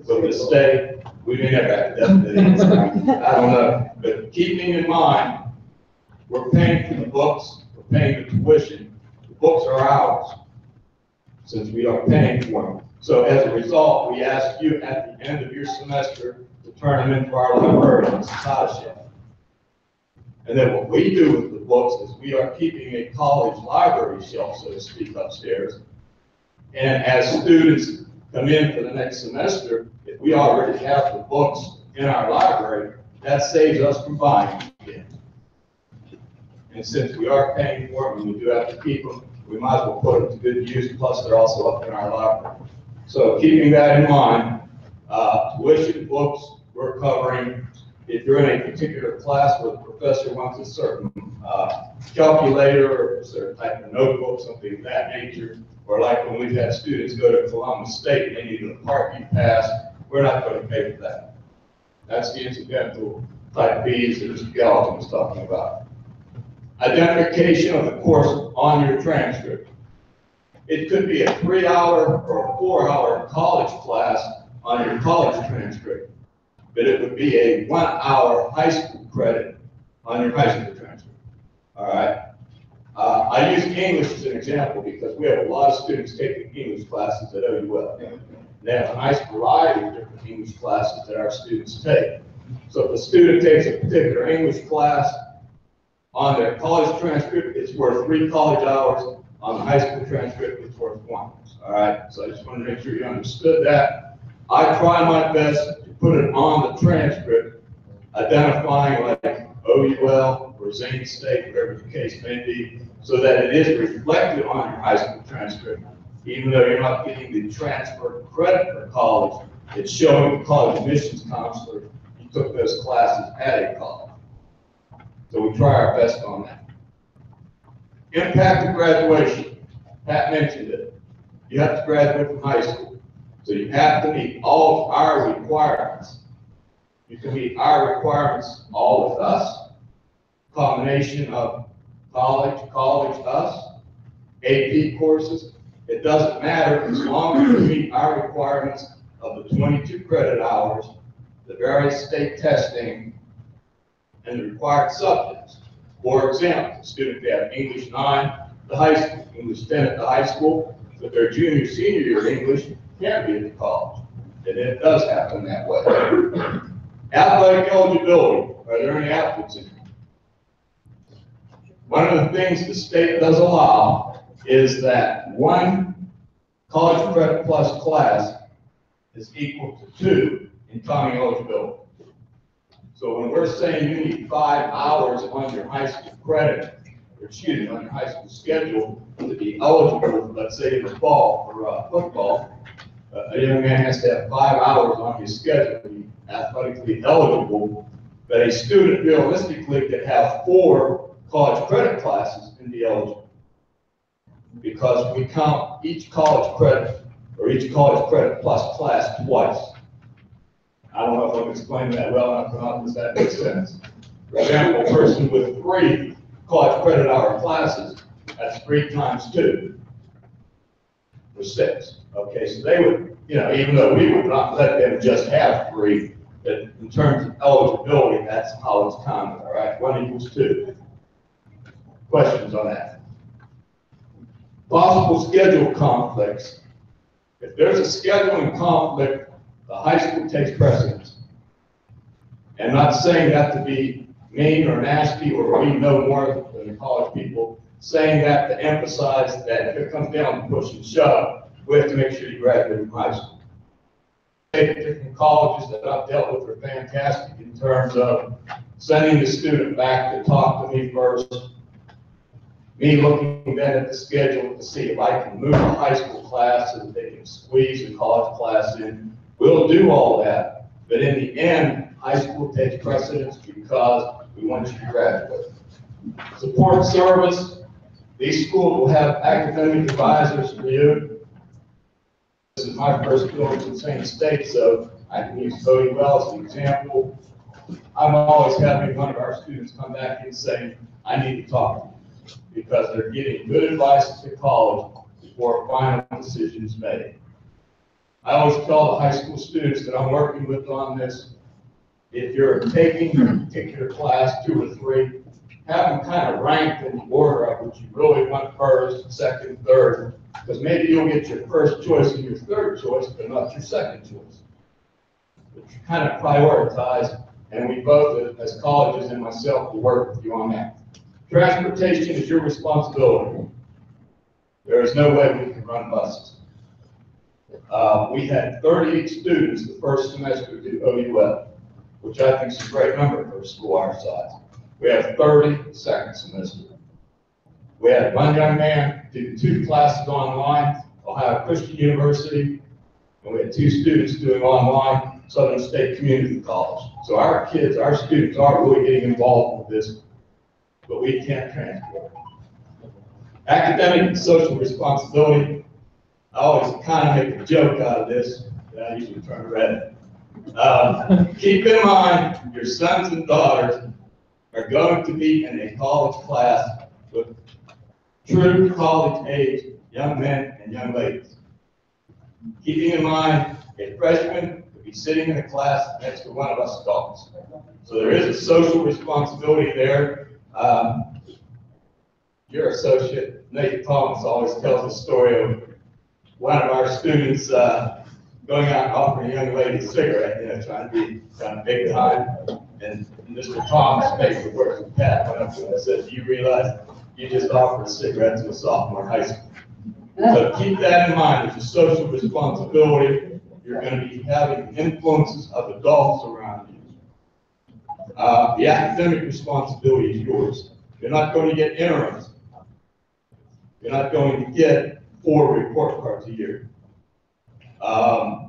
with the state, we may never have a definite answer. I don't know. But keeping in mind, we're paying for the books, we're paying the tuition. The books are ours, since we are paying for them. So as a result, we ask you at the end of your semester to turn them into our librarian scholarship. And then what we do with the books is we are keeping a college library shelf, so to speak, upstairs. And as students come in for the next semester, if we already have the books in our library, that saves us from buying them again. And since we are paying for them and we do have to keep them, we might as well put them to good use, plus they're also up in our library. So keeping that in mind, tuition, books, we're covering. If you're in a particular class where the professor wants a certain calculator or a certain type of notebook, something of that nature, or like when we've had students go to Columbus State and they need a parking pass, we're not going to pay for that. That's the incidental type B's that Mr. Gallatin was talking about. Identification of the course on your transcript. It could be a 3-hour or a 4-hour college class on your college transcript, but it would be a 1-hour high school credit on your high school transcript. All right. I use English as an example because we have a lot of students taking English classes at OUL. They have a nice variety of different English classes that our students take. So if a student takes a particular English class on their college transcript, it's worth 3 college hours. On the high school transcript, it's worth 1. All right. So I just want to make sure you understood that. I try my best to put it on the transcript, identifying like OUL or Zane State, whatever the case may be, so that it is reflected on your high school transcript. Even though you're not getting the transfer credit for college, it's showing the college admissions counselor you took those classes at a college. So we try our best on that. Impact of graduation. Pat mentioned it. You have to graduate from high school. So you have to meet all of our requirements. You can meet our requirements all with us, combination of college, us, AP courses. It doesn't matter as long as you meet our requirements of the 22 credit hours, the various state testing, and the required subjects. For example, students have English 9 at the high school, English 10 at the high school, but their junior, senior year English can't be at the college. And it does happen that way. Athletic eligibility, are there any athletes in here? One of the things the state does allow is that one college credit plus class is equal to 2 in county eligibility. So when we're saying you need 5 hours on your high school credit, or excuse me, on your high school schedule to be eligible, let's say in the fall for football, a young man has to have 5 hours on his schedule to be athletically eligible, but a student realistically could have 4 college credit classes and be eligible. Because we count each college credit or each college credit plus class twice. I don't know if I'm explaining that well enough or not. Does that make sense? For example, a person with 3 college credit hour classes, that's 3 times 2 for 6. Okay, so they would, even though we would not let them just have 3, but in terms of eligibility, that's how it's counted, all right? 1 equals 2. Questions on that? Possible schedule conflicts. If there's a scheduling conflict, the high school takes precedence. And not saying that to be mean or nasty or we know more than the college people, saying that to emphasize that if it comes down to push and shove, we have to make sure you graduate from high school. Different colleges that I've dealt with are fantastic in terms of sending the student back to talk to me first, me looking then at the schedule to see if I can move a high school class so that they can squeeze a college class in. We'll do all that, but in the end, high school takes precedence because we want you to graduate. Support service, these schools will have academic advisors for you. This is my first building in St. State, so I can use Cody Well as an example. I'm always having one of our students come back and say, I need to talk to you, because they're getting good advice to college before a final decision is made. I always tell the high school students that I'm working with on this, if you're taking a particular class, 2 or 3, have them kind of ranked in the order of what you really want first, second, third, because maybe you'll get your first choice and your third choice, but not your second choice. But you kind of prioritize, and we both, as colleges and myself, will work with you on that. Transportation is your responsibility. There is no way we can run buses. We had 38 students the first semester do OUL, which I think is a great number for a school our size. We have 30 the second semester. We had one young man do 2 classes online, Ohio Christian University, and we had 2 students doing online, Southern State Community College. So our kids, our students are really getting involved with this, but we can't transport. Academic and social responsibility. I always kind of make a joke out of this, and I usually turn red. Keep in mind, your sons and daughters are going to be in a college class with true college age young men and young ladies. Keeping in mind, a freshman could be sitting in a class next to one of us adults. So there is a social responsibility there. Your associate, Nate Thomas, always tells the story of one of our students going out and offering a young lady a cigarette, trying to be kind of big time. And Mr. Thomas makes the words of Pat went up to him and said, do you realize you just offered a cigarette to a sophomore in high school? So keep that in mind. It's a social responsibility. You're going to be having influences of adults around you. The academic responsibility is yours. You're not going to get interims. You're not going to get 4 report cards a year.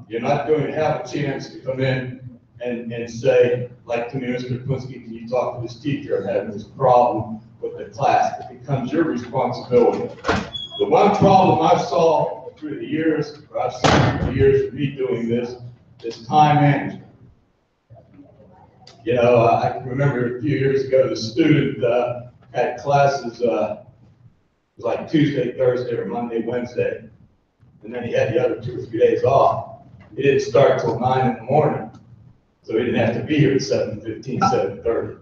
You're not going to have a chance to come in and say, like to me, Mr. Quincy, can you talk to this teacher? I'm having this problem with the class. It becomes your responsibility. The one problem I've saw through the years, or I've seen through the years of me doing this, is time management. You know, I can remember a few years ago, the student had classes, it was like Tuesday, Thursday, or Monday, Wednesday, and then he had the other 2 or 3 days off. He didn't start till 9 in the morning, so he didn't have to be here at 7:15, 7:30.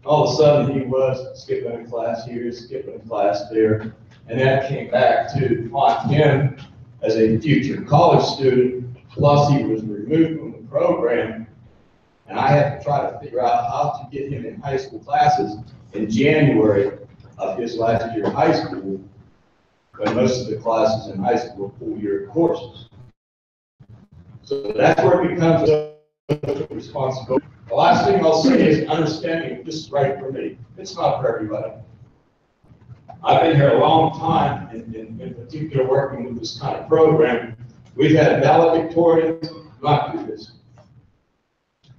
All of a sudden, he was skipping a class here, skipping a class there, and that came back to haunt him as a future college student, plus he was removed from the program, and I had to try to figure out how to get him in high school classes in January of his last year of high school, when most of the classes in high school were full-year courses. So that's where it becomes a responsibility. The last thing I'll say is understanding if this is right for me. It's not for everybody. I've been here a long time, in particular working with this kind of program. We've had valedictorians not do this.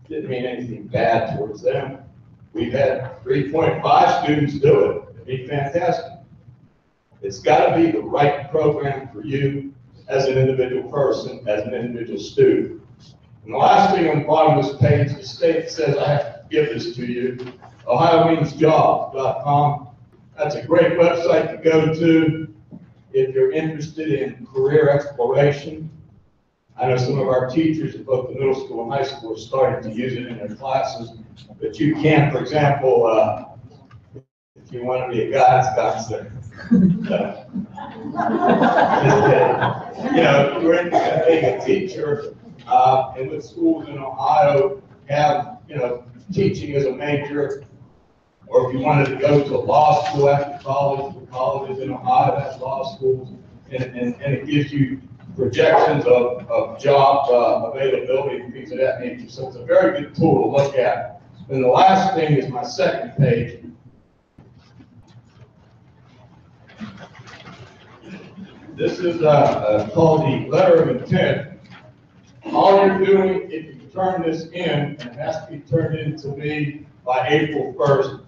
Didn't mean anything bad towards them. We've had 3.5 students do it. It'd be fantastic. It's got to be the right program for you as an individual person, as an individual student. And the last thing on the bottom of this page, the state says I have to give this to you, ohiomeansjobs.com. That's a great website to go to if you're interested in career exploration. I know some of our teachers at both the middle school and high school are starting to use it in their classes, but you can, for example, if you want to be a guidance counselor, you know, if you're interested in being a teacher, and with schools in Ohio have, you know, teaching as a major, or if you wanted to go to law school after college, the colleges in Ohio have law schools, and it gives you projections of job availability and things of that nature. So it's a very good tool to look at. And the last thing is my second page. This is called the letter of intent. All you're doing, if you turn this in, and it has to be turned in to me by April 1st,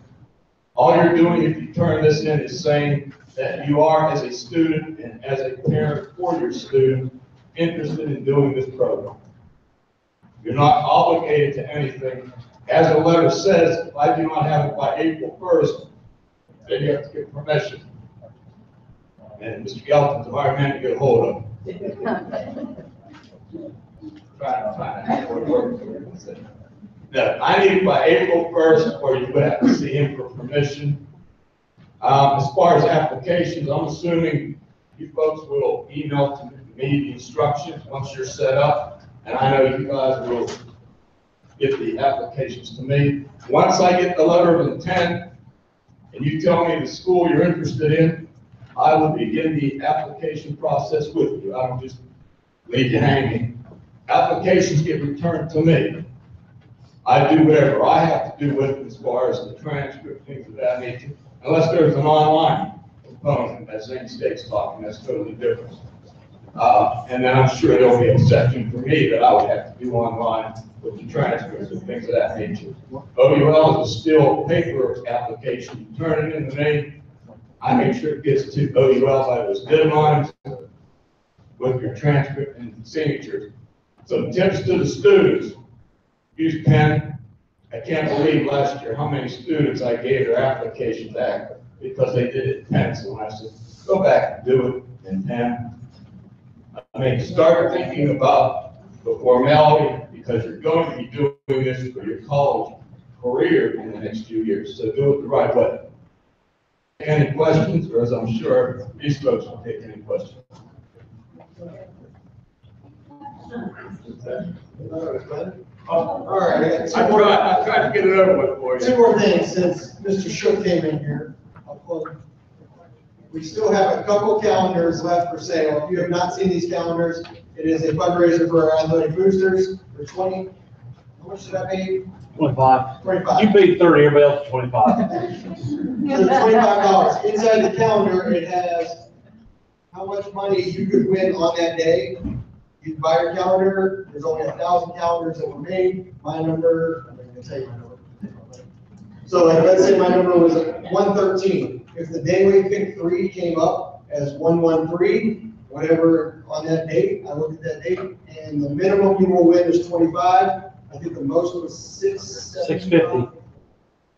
all you're doing if you turn this in is saying that you are, as a student and as a parent for your student, interested in doing this program. You're not obligated to anything. As the letter says, if I do not have it by April 1st, then you have to get permission. And Mr. Gelton's our man to get a hold of. No, I need it by April 1st, or you would have to see him for permission. As far as applications, I'm assuming you folks will email to me the instructions once you're set up, and I know you guys will get the applications to me. Once I get the letter of intent, and you tell me the school you're interested in, I will begin the application process with you. I don't just leave you hanging. Applications get returned to me. I do whatever I have to do with it as far as the transcript, things of that nature, unless there's an online component, as Zane State's talking, that's totally different. And then I'm sure there'll be a section for me that I would have to do online with the transcripts and things of that nature. OUL is a still paper application. You turn it in to me. I make sure it gets to OUL by those deadlines with your transcript and signature. Some tips to the students: use pen. I can't believe last year how many students I gave their application back because they did it in pencil. And I said, go back and do it in pen. I mean, start thinking about the formality, because you're going to be doing this for your college career in the next few years. So do it the right way. Any questions, or as I'm sure these folks will take any questions. All right, I tried to get it over with for you. two more things since Mr. Shook came in here. We still have a couple calendars left for sale. If you have not seen these calendars, it is a fundraiser for our athletic boosters for 20. How much did I pay? 25. 25. You paid 30, everybody else 25. So $25. Inside the calendar, it has how much money you could win on that day. You can buy your calendar. There's only 1,000 calendars that were made. My number, I'm going to tell you my number. So like, let's say my number was 113. If the day we picked 3 came up as 113, whatever on that date, I look at that date, and the minimum you will win is 25. I think the most was 650.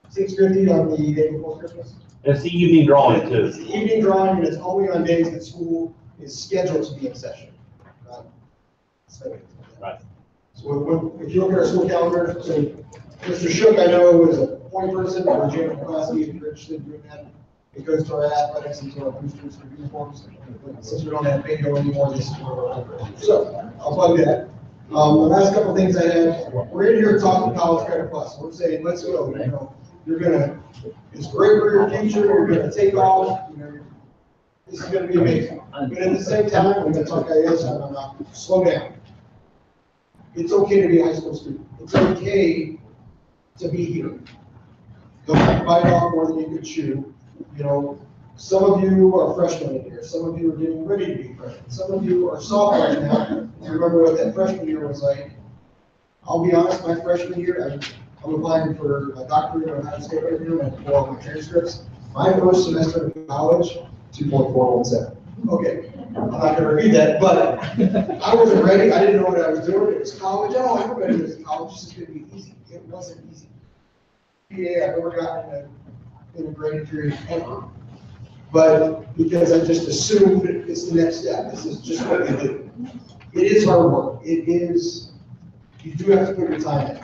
650 on the day before Christmas. It's the evening drawing It's too. the evening drawing, and it's only on days that school is scheduled to be in session. Right. So if you look at our school calendar, so Mr. Shook, I know, is a point person, or Jim McCloskey, if you're interested in doing that. It goes to our athletics and to our boosters for uniforms. Since we don't have bingo anymore, this is so I'll plug that. The last couple things I had, we're in here talking College Credit Plus. We're saying, let's go, you know, it's great for your future, you're gonna take off, you know, this is gonna be amazing. But at the same time, we're gonna talk slow down. It's okay to be a high school student. It's okay to be here. Don't bite off more than you could chew. You know, some of you are freshmen in here. Some of you are getting ready to be freshmen. Some of you are sophomores now. You remember what that freshman year was like. I'll be honest, my freshman year, I'm applying for a doctorate in Ohio State right now, and I pull out my transcripts. My first semester in college, 2.417. Okay, I'm not gonna read that, but I wasn't ready. I didn't know what I was doing. It was college. Oh, everybody knows college. This is gonna be easy. It wasn't easy. Yeah, I've never gotten in a graded period ever. But because I just assumed it's the next step. This is just what you do. It is hard work. It is, you do have to put your time in.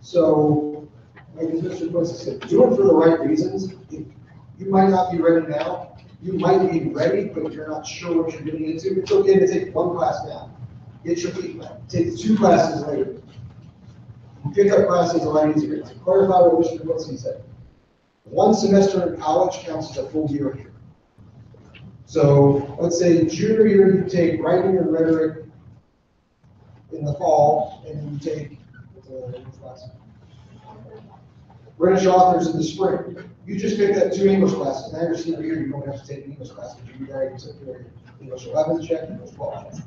So, like Mr. Quincy said, do it for the right reasons. You might not be ready now. You might be ready, but you're not sure what you're getting into. It's okay to take one class now. Get your feet wet. Take 2 classes later. Pick up classes a lot easier. To clarify what Mr. Quincy said, 1 semester in college counts as a full year here. So let's say junior year, you take writing and rhetoric in the fall, and then you take British authors in the spring. You just picked up 2 English classes. Now your senior year, you don't have to take an English class, because you already took your English 11 check, English 12 check.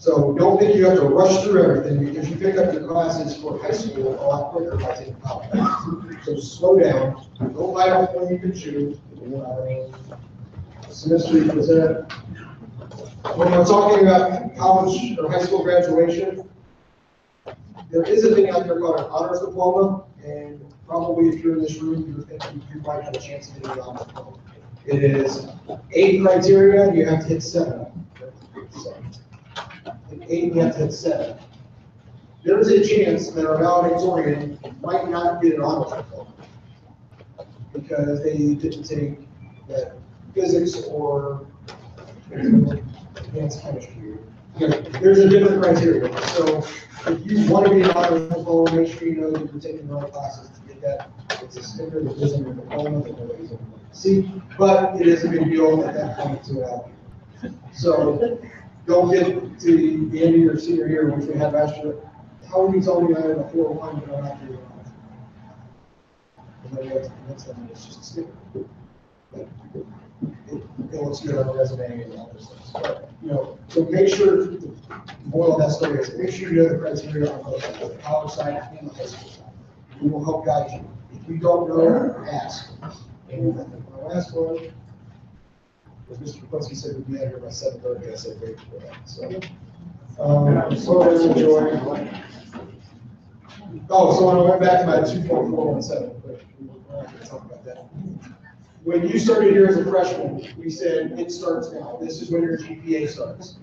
So don't think you have to rush through everything, because you pick up your classes for high school a lot quicker by taking college. So slow down, don't bite off when you can chew. Semester present. When we're talking about college or high school graduation, there is a thing out there called an honors diploma, and probably if you're in this room, you're thinking you might have a chance of getting an honors diploma. It is 8 criteria, you have to hit 7. 8, you have to hit 7. There's a chance that our valedictorian might not get an honors diploma because they didn't take that physics or advanced chemistry. There's a different criteria. So if you want to be an honors diploma, make sure you know that you're taking the right classes to get that. It's a standard, it isn't a diploma, that nobody's going to see, but it is a big deal at that point to have. So don't get to the end of your senior year, which we had last year. How would you tell me I have a 4.1 but I'm not doing it? And then you have to convince them that it's just a sticker. It looks good on the resume and all those things. But, you know, so make sure, the moral of that story is make sure you know the criteria on both the college side and the high school side. We will help guide you. If you don't know, ask. And my last one, as Mr. Quincy said, we'd be out here by 7:30. I said great for that. So, so let's enjoy. Oh, so I went back to my 2.417, but we're not going to talk about that. When you started here as a freshman, we said it starts now. This is when your GPA starts.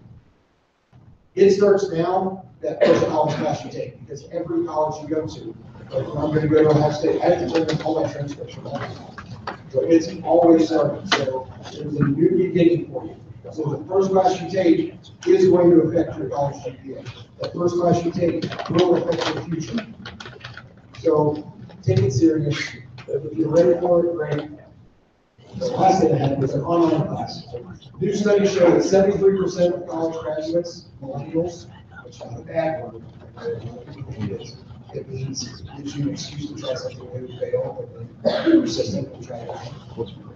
It starts now, that first college class you take, because every college you go to, like when I'm going to go to Ohio State, I have to turn in all my transcripts from all the time. So it's always starting. So there's a new beginning for you. So the first class you take is going to affect your college GPA. The first class you take will affect your future. So take it serious. If you're ready for it, great. The last thing I had was an online class. New studies show that 73% of college graduates, millennials, which is not a bad word, it means it gives you an excuse to try something new, fail, but then persistent and try it again.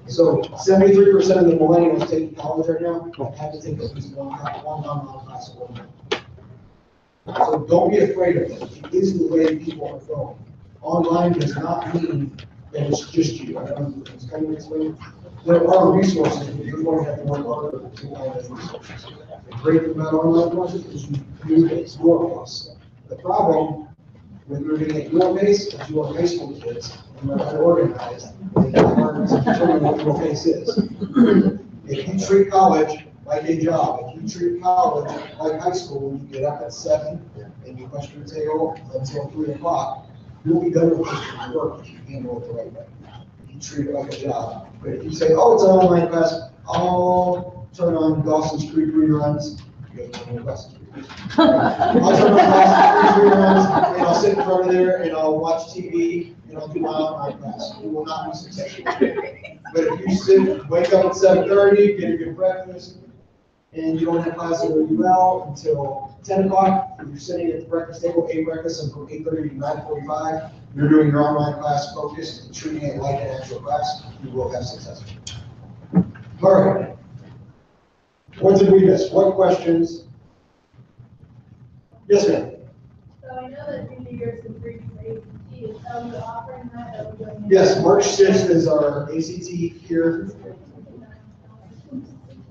So 73% of the millennials taking college right now have had to take at least one online class a month. So don't be afraid of it. It is the way people are going. Online does not mean that it's just you. I don't know if it's kind of explained. there are resources, but you're going to have to work harder to find those resources. The great thing about online courses is you move at your pace. The problem with moving at your pace is you are high school kids, and they're unorganized, and they're hard to determine what your pace is. If you treat college like a job, if you treat college like high school, you get up at 7 and you push your tail until 3 o'clock, you'll be done with your work if you handle it the right way. If you treat it like a job. But if you say, oh, it's an online class, I'll turn on Dawson's Creek reruns, you guys don't know Dawson's Creek. I'll turn on Dawson's Creek reruns, and I'll sit in front of there and I'll watch TV and I'll do my online class. You will not be successful. But if you sit, wake up at 7:30, get a good breakfast, and you don't have class that really well until 10 o'clock, you're sitting at the breakfast table, ate breakfast, and from 8:30 to 9:45, you're doing your online class focused and treating it like an actual class, you will have success. All right. What did we miss? What questions? Yes, ma'am. So I know that through the years of free ACT, is Elder offering that? Are we doing it? Yes, March 6th is our ACT here.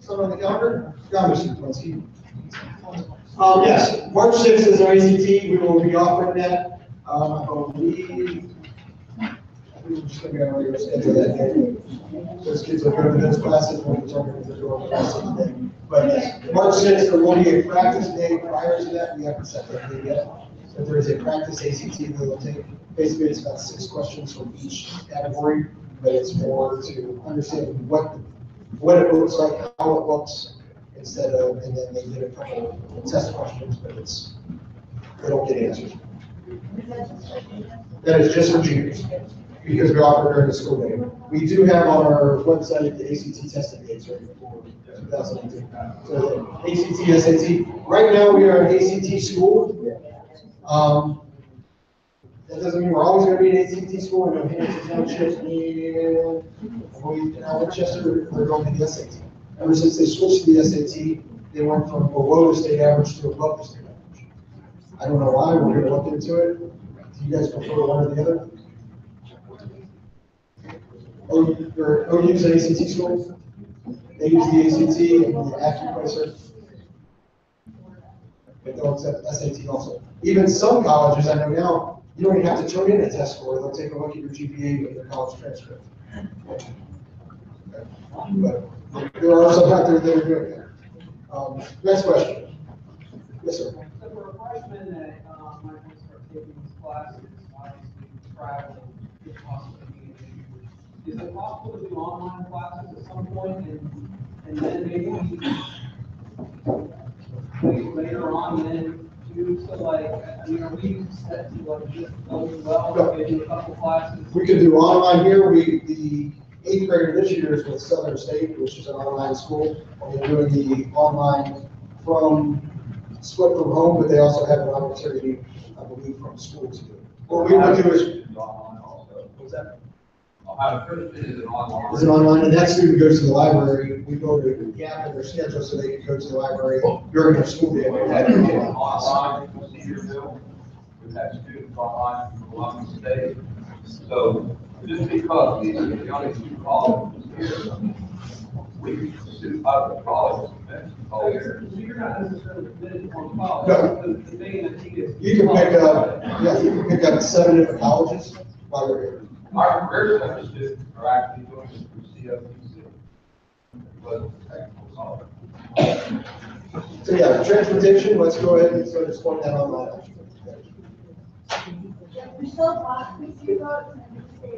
Someone on the calendar? Yeah, Mr. Kwiatkowski. Yes, March 6th is our ACT. We will be offering that. I believe we're just going to be on a regular schedule that day. Those kids will go to those classes when we determine if they're doing classes today. But yes, March 6th, there will be a practice day prior to that. We haven't set that date yet. But there is a practice ACT that will take, basically it's about 6 questions from each category, but it's more to understand what it looks like, how it looks, instead of, and then they get a couple of test questions, but they don't get answers. That is just for juniors, because we offer during the school day. We do have on our website the ACT testing dates right for 2018. So ACT, SAT. Right now we are an ACT school. That doesn't mean we're always going to be an ACT school. I know Hamilton Township and Winchester, they're going to the SAT. Ever since they switched to the SAT, they went from below the state average to above the state average. I don't know why. We're going to look into it. Do you guys prefer one or the other? OU's an ACT school. They use the ACT and the AccuPlacer. But they'll accept SAT also. Even some colleges I know now, you don't even have to turn in a test score. They'll take a look at your GPA with your college transcript. But there are some out there that are doing that. Next question. Yes, sir. So for a freshman that might want to start taking these classes, obviously traveling could possibly be an issue. Is it possible to do online classes at some point and then maybe later on then do so like, I mean, are we set to like just go well, maybe a couple classes? We could do online here. The 8th grader this year is with Southern State, which is an online school. They're doing the online from split from home, but they also have an opportunity, I believe, from school to do it. What we would do is, what's that? Ohio Christian is an online. Is it online? And that student goes to the library. We go to the gap in their schedule so they can go to the library during their school day. Online, Cedarville, we've had students online from Columbus State. So just because these are the only 2 colleges here, we can do other colleges all year. So you're not necessarily committed on college. No. The thing that he gets. You can pick up, yeah, you can pick up 7 different colleges while you're here. Our career center students are actually doing this through CFPC. But technical college. So yeah, transportation, let's go ahead and start exploring that online. We're still talking to you about, and say,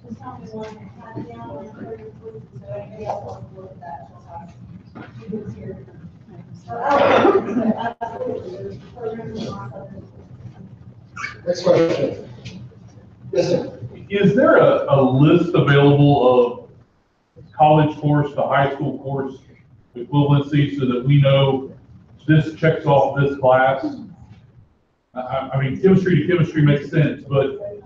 just tell me one, and down, and so anybody else wants to look at that, she'll talk. She was here. Absolutely, the program is awesome. Next question. Yes, sir. Is there a list available of college course to high school course equivalency so that we know this checks off this class? I mean, chemistry to chemistry makes sense, but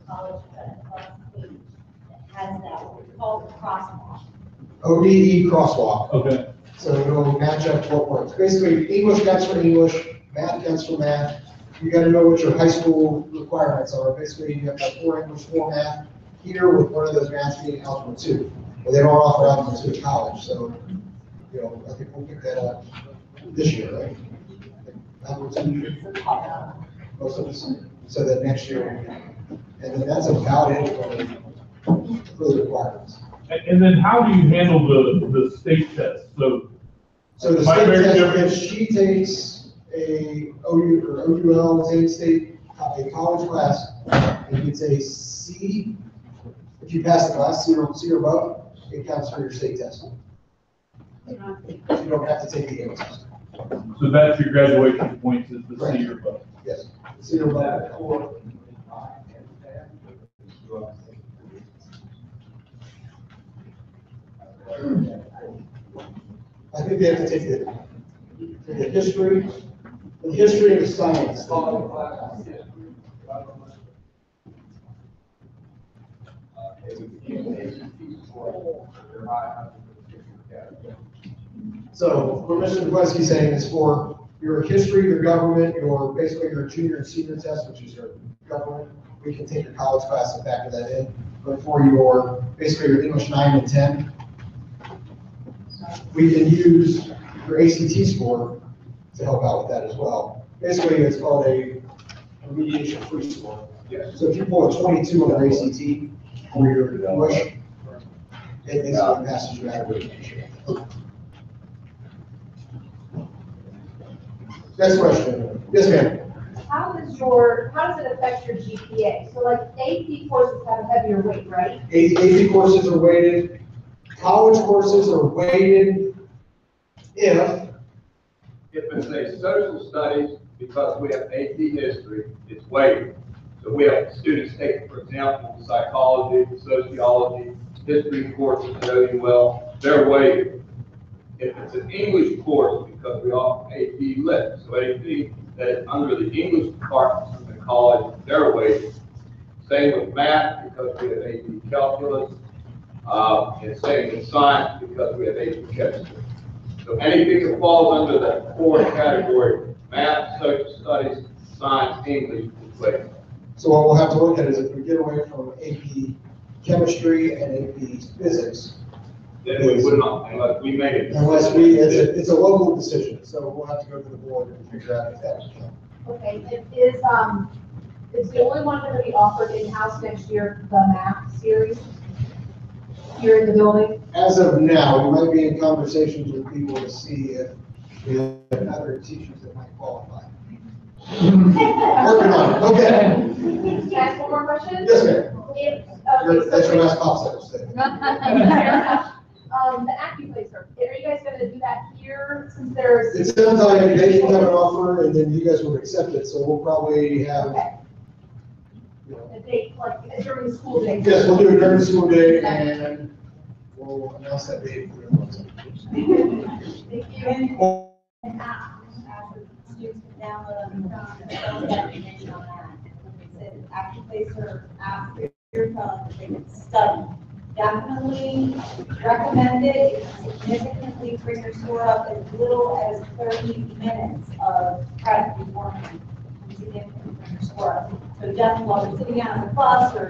College Plus page that has that, what we call the crosswalk. ODE crosswalk. okay. So it'll match up what works. Basically, English counts for English, math counts for math, you gotta know what your high school requirements are. Basically, you have to have 4 English, 4 math here, with one of those maths being algebra 2. But they don't offer algebra 2 at college, so, you know, I think we'll pick that up this year, right? Algebra 2, most of us, so that next year, and then that's about it for the requirements. And then how do you handle the state test? So the Am I state very test, different? if she takes a OU or OUL, state, a college class, and gets a C, if you pass the class, C or above, it counts for your state test. You don't have to take the A test. So that's your graduation points is the C or above. Yes, C or above. I think they have to take the history and the science. So what Mr. Dwesky's saying is for your history, your government, basically your junior and senior test, which is your government, we can take your college class and factor that in. But for basically your English 9 and 10, we can use your ACT score to help out with that as well. Basically, it's called a remediation free score. So if you pull a 22 on your ACT or your English, it basically passes you out of remediation. Next question. Yes, ma'am. How does it affect your GPA? So like AP courses have a heavier weight, right? AP courses are weighted. College courses are weighted if it's a social studies, because we have AP history, it's weighted. So we have students take, for example, psychology, sociology, history courses at OUL, they're weighted. If it's an English course, because we offer AP Lit, so AP that is under the English department in the college, they're weighted. Same with math, because we have AP Calculus, and same with science, because we have AP Chemistry. So anything that falls under that core category, math, social studies, science, English, is weighted. So what we'll have to look at is if we get away from AP Chemistry and AP Physics, Then we would not, unless we made it. it's a local decision, so we'll have to go to the board and figure out if that would count. Okay, is the only one going to be offered in-house next year, the math series? Here in the building? As of now, we might be in conversations with people to see if we have other teachers that might qualify. Working on it, okay. Can I ask one more question? Yes, ma'am. That's your last pop The AccuPlacer, are you guys gonna do that here since there's? It sounds like they can have an offer and then you guys will accept it, so we'll probably have, Okay. you know, A date, like during the school day? yes, we'll do it during the school day and we'll announce that date for everyone. Thank you. An app, students can download on the phone, and fill out information on that. It's an AccuPlacer app for your phone that they can study. Definitely recommended, it can significantly bring your score up as little as 30 minutes of prep beforehand. Significantly bring your score up. So definitely while you're sitting out on the bus or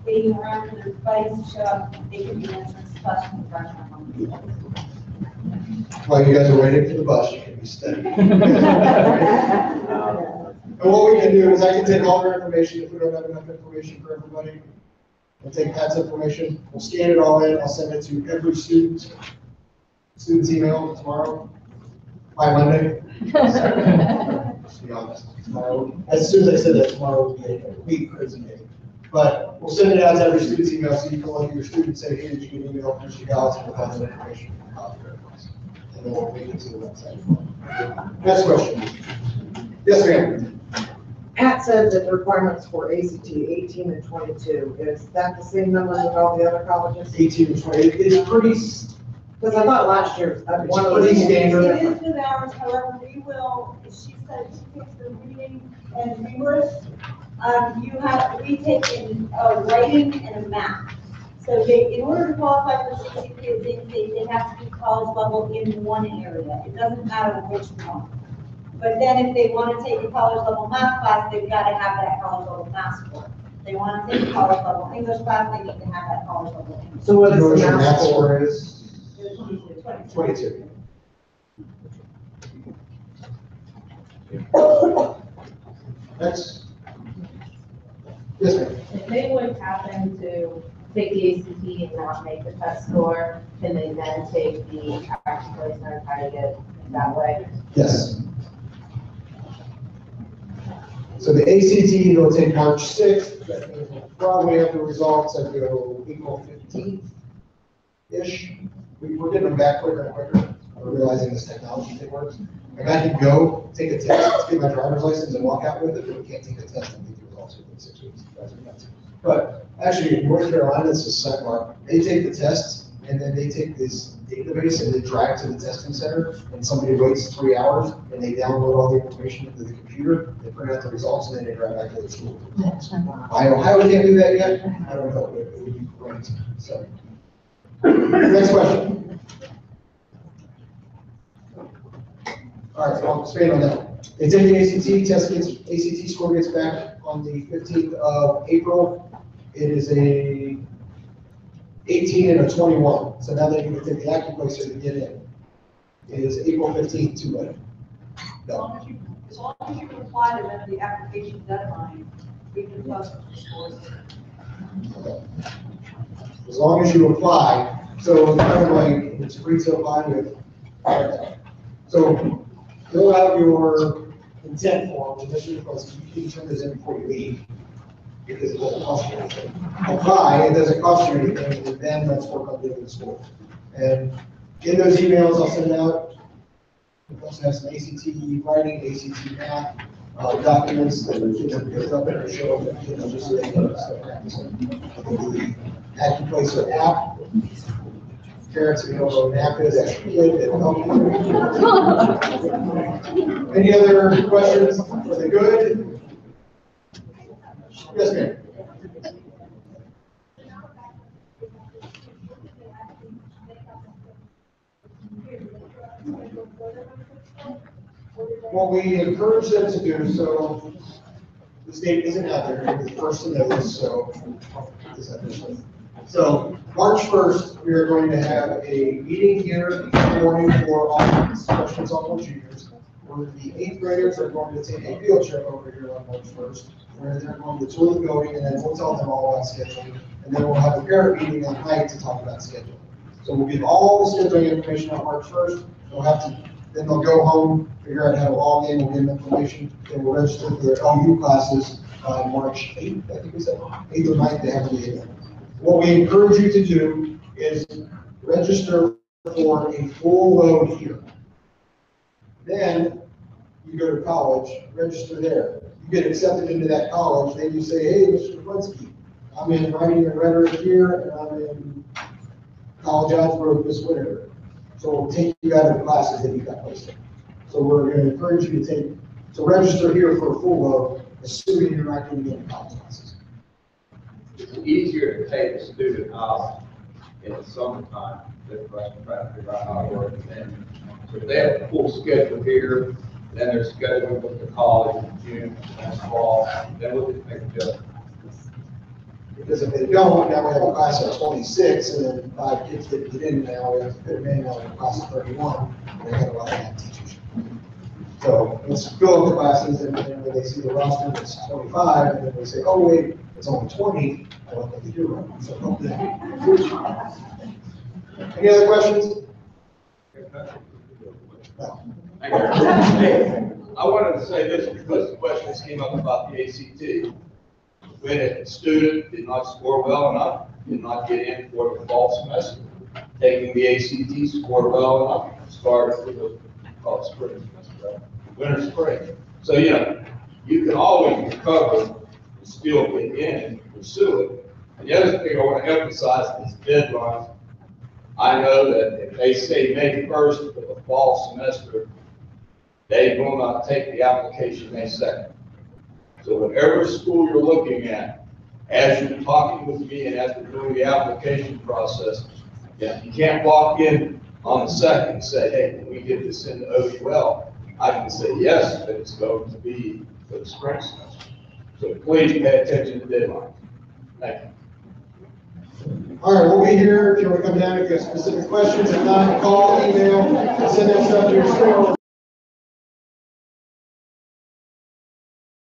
waiting around for their buddies to show up, they can be answering questions fresh on home. While you guys are waiting for the bus, you can be studying. And what we can do is I can take all their information, if we don't have enough information for everybody. I'll take Pat's information, we'll scan it all in, I'll send it to every student's email tomorrow, by Monday. Just be honest, tomorrow, as soon as I said that, tomorrow will be a complete crazy day. But we'll send it out to every student's email, so you can look at your student and say, hey, did you get an email from Mr. Gallagher with all that information? And then we'll link it to the website. Next question. Yes, ma'am. Pat said that the requirements for ACT 18 and 22, is that the same numbers as all the other colleges? 18 to 20, it's pretty, Because I thought last year, one of pretty those. standard. It is with ours, however, we will, she said she takes the reading and English. We take in writing and a math. So in order to qualify for CCP, they have to be college level in one area. It doesn't matter which one. But then if they want to take a college level math class, they've got to have that college level math score. If they want to take a college level English class, they need to have that college level English. So what is Your the math math score? score is 22. 22. Next. Yes, ma'am. If they would happen to take the ACT and not make the test score, can they then take the action place and try to get it that way? Yes. So the ACT, they'll take March 6th, that means we'll probably have the results that go April 15th-ish. We're getting them back quicker and quicker, we're realizing this technology thing works. Like I can go, take a test, get my driver's license and walk out with it, but we can't take a test and get the results within 6 weeks. That's nuts. But actually, in North Carolina, it's a sidebar, they take the tests and then they take this database and they drive to the testing center and somebody waits 3 hours and they download all the information into the computer, they print out the results and then they drive back to the school. Ohio can't do that yet, I don't know, but it would be great, so. Next question. All right, so I'll expand on that. They take the ACT, ACT score gets back on the 15th of April. It is a 18 and a 21. So now they can take the active placer to get in. It is April 15th, too late. As long as you comply to the application deadline, we can post the scores. Okay. As long as you apply, so it's kind of like, it's free to apply with. So fill out your intent form, and this is because you can turn this in before you leave, because it doesn't cost you anything. Apply, it doesn't cost you anything, and then let's work on getting the score. And in those emails, I'll send out, we also have some ACT writing, ACT math, documents that the kids have picked up and show them, just so they can start practicing. The Active Placer app. Parents, if you don't know what an app is, that's good, it'll help you. Any other questions? Are they good? Yes, ma'am. What we encourage them to do, so the state isn't out there, you're the first to know this, so. So March 1st, we are going to have a meeting here in the morning for all freshmen, sophomore, juniors, where the 8th graders are going to take a field trip over here on March 1st, where they're going to tour the building, and then we'll tell them all about scheduling, and then we'll have a parent meeting at night to talk about scheduling. So we'll give all the scheduling information on March 1st. They'll have to, then they'll go home, figure out how to log in, we'll give them information, then we'll register for their LU classes on March 8th, I think we said, 8th or 9th, they have to be in there. What we encourage you to do is register for a full load here. Then you go to college, register there. You get accepted into that college, then you say, hey, Mr. Kwinsky, I'm in writing and rhetoric here, and I'm in college algebra this winter. So we'll take you out of the classes that you got posted. So we're going to encourage you to register here for a full load, assuming you're not going to get college classes. It's easier to take a student out in the summertime than for us to try to figure out how to work it in. So if they have a full schedule here, then they're scheduling with the college in June and fall, then we'll just make a adjustment. Because if they don't, now we have a class of 26, and then 5 kids didn't get in, now we have to put them in, now we have a class of 31, and they got a lot of math teachers. So let's fill up the classes, and then when they see the roster, it's 25, and then they say, oh, wait, it's only 20, I don't think they do right. So help them. Any other questions? No. I wanted to say this because the questions came up about the ACT. When a student did not score well enough, did not get in for the fall semester, taking the ACT scored well enough, started for the spring semester, right? Winter, spring. So, you can always recover and still get in and pursue it. And the other thing I want to emphasize is deadlines. I know that if they say May 1st for the fall semester, they will not take the application May 2nd. So whatever school you're looking at, as you're talking with me and as we're doing the application process, you can't walk in on the 2nd and say, hey, can we get this into OUL? I can say yes, but it's going to be for the spring semester. So please pay attention to deadlines. Thank you. All right, we'll be here if you want to come down if you have specific questions. If not, call, email, send that stuff to your store.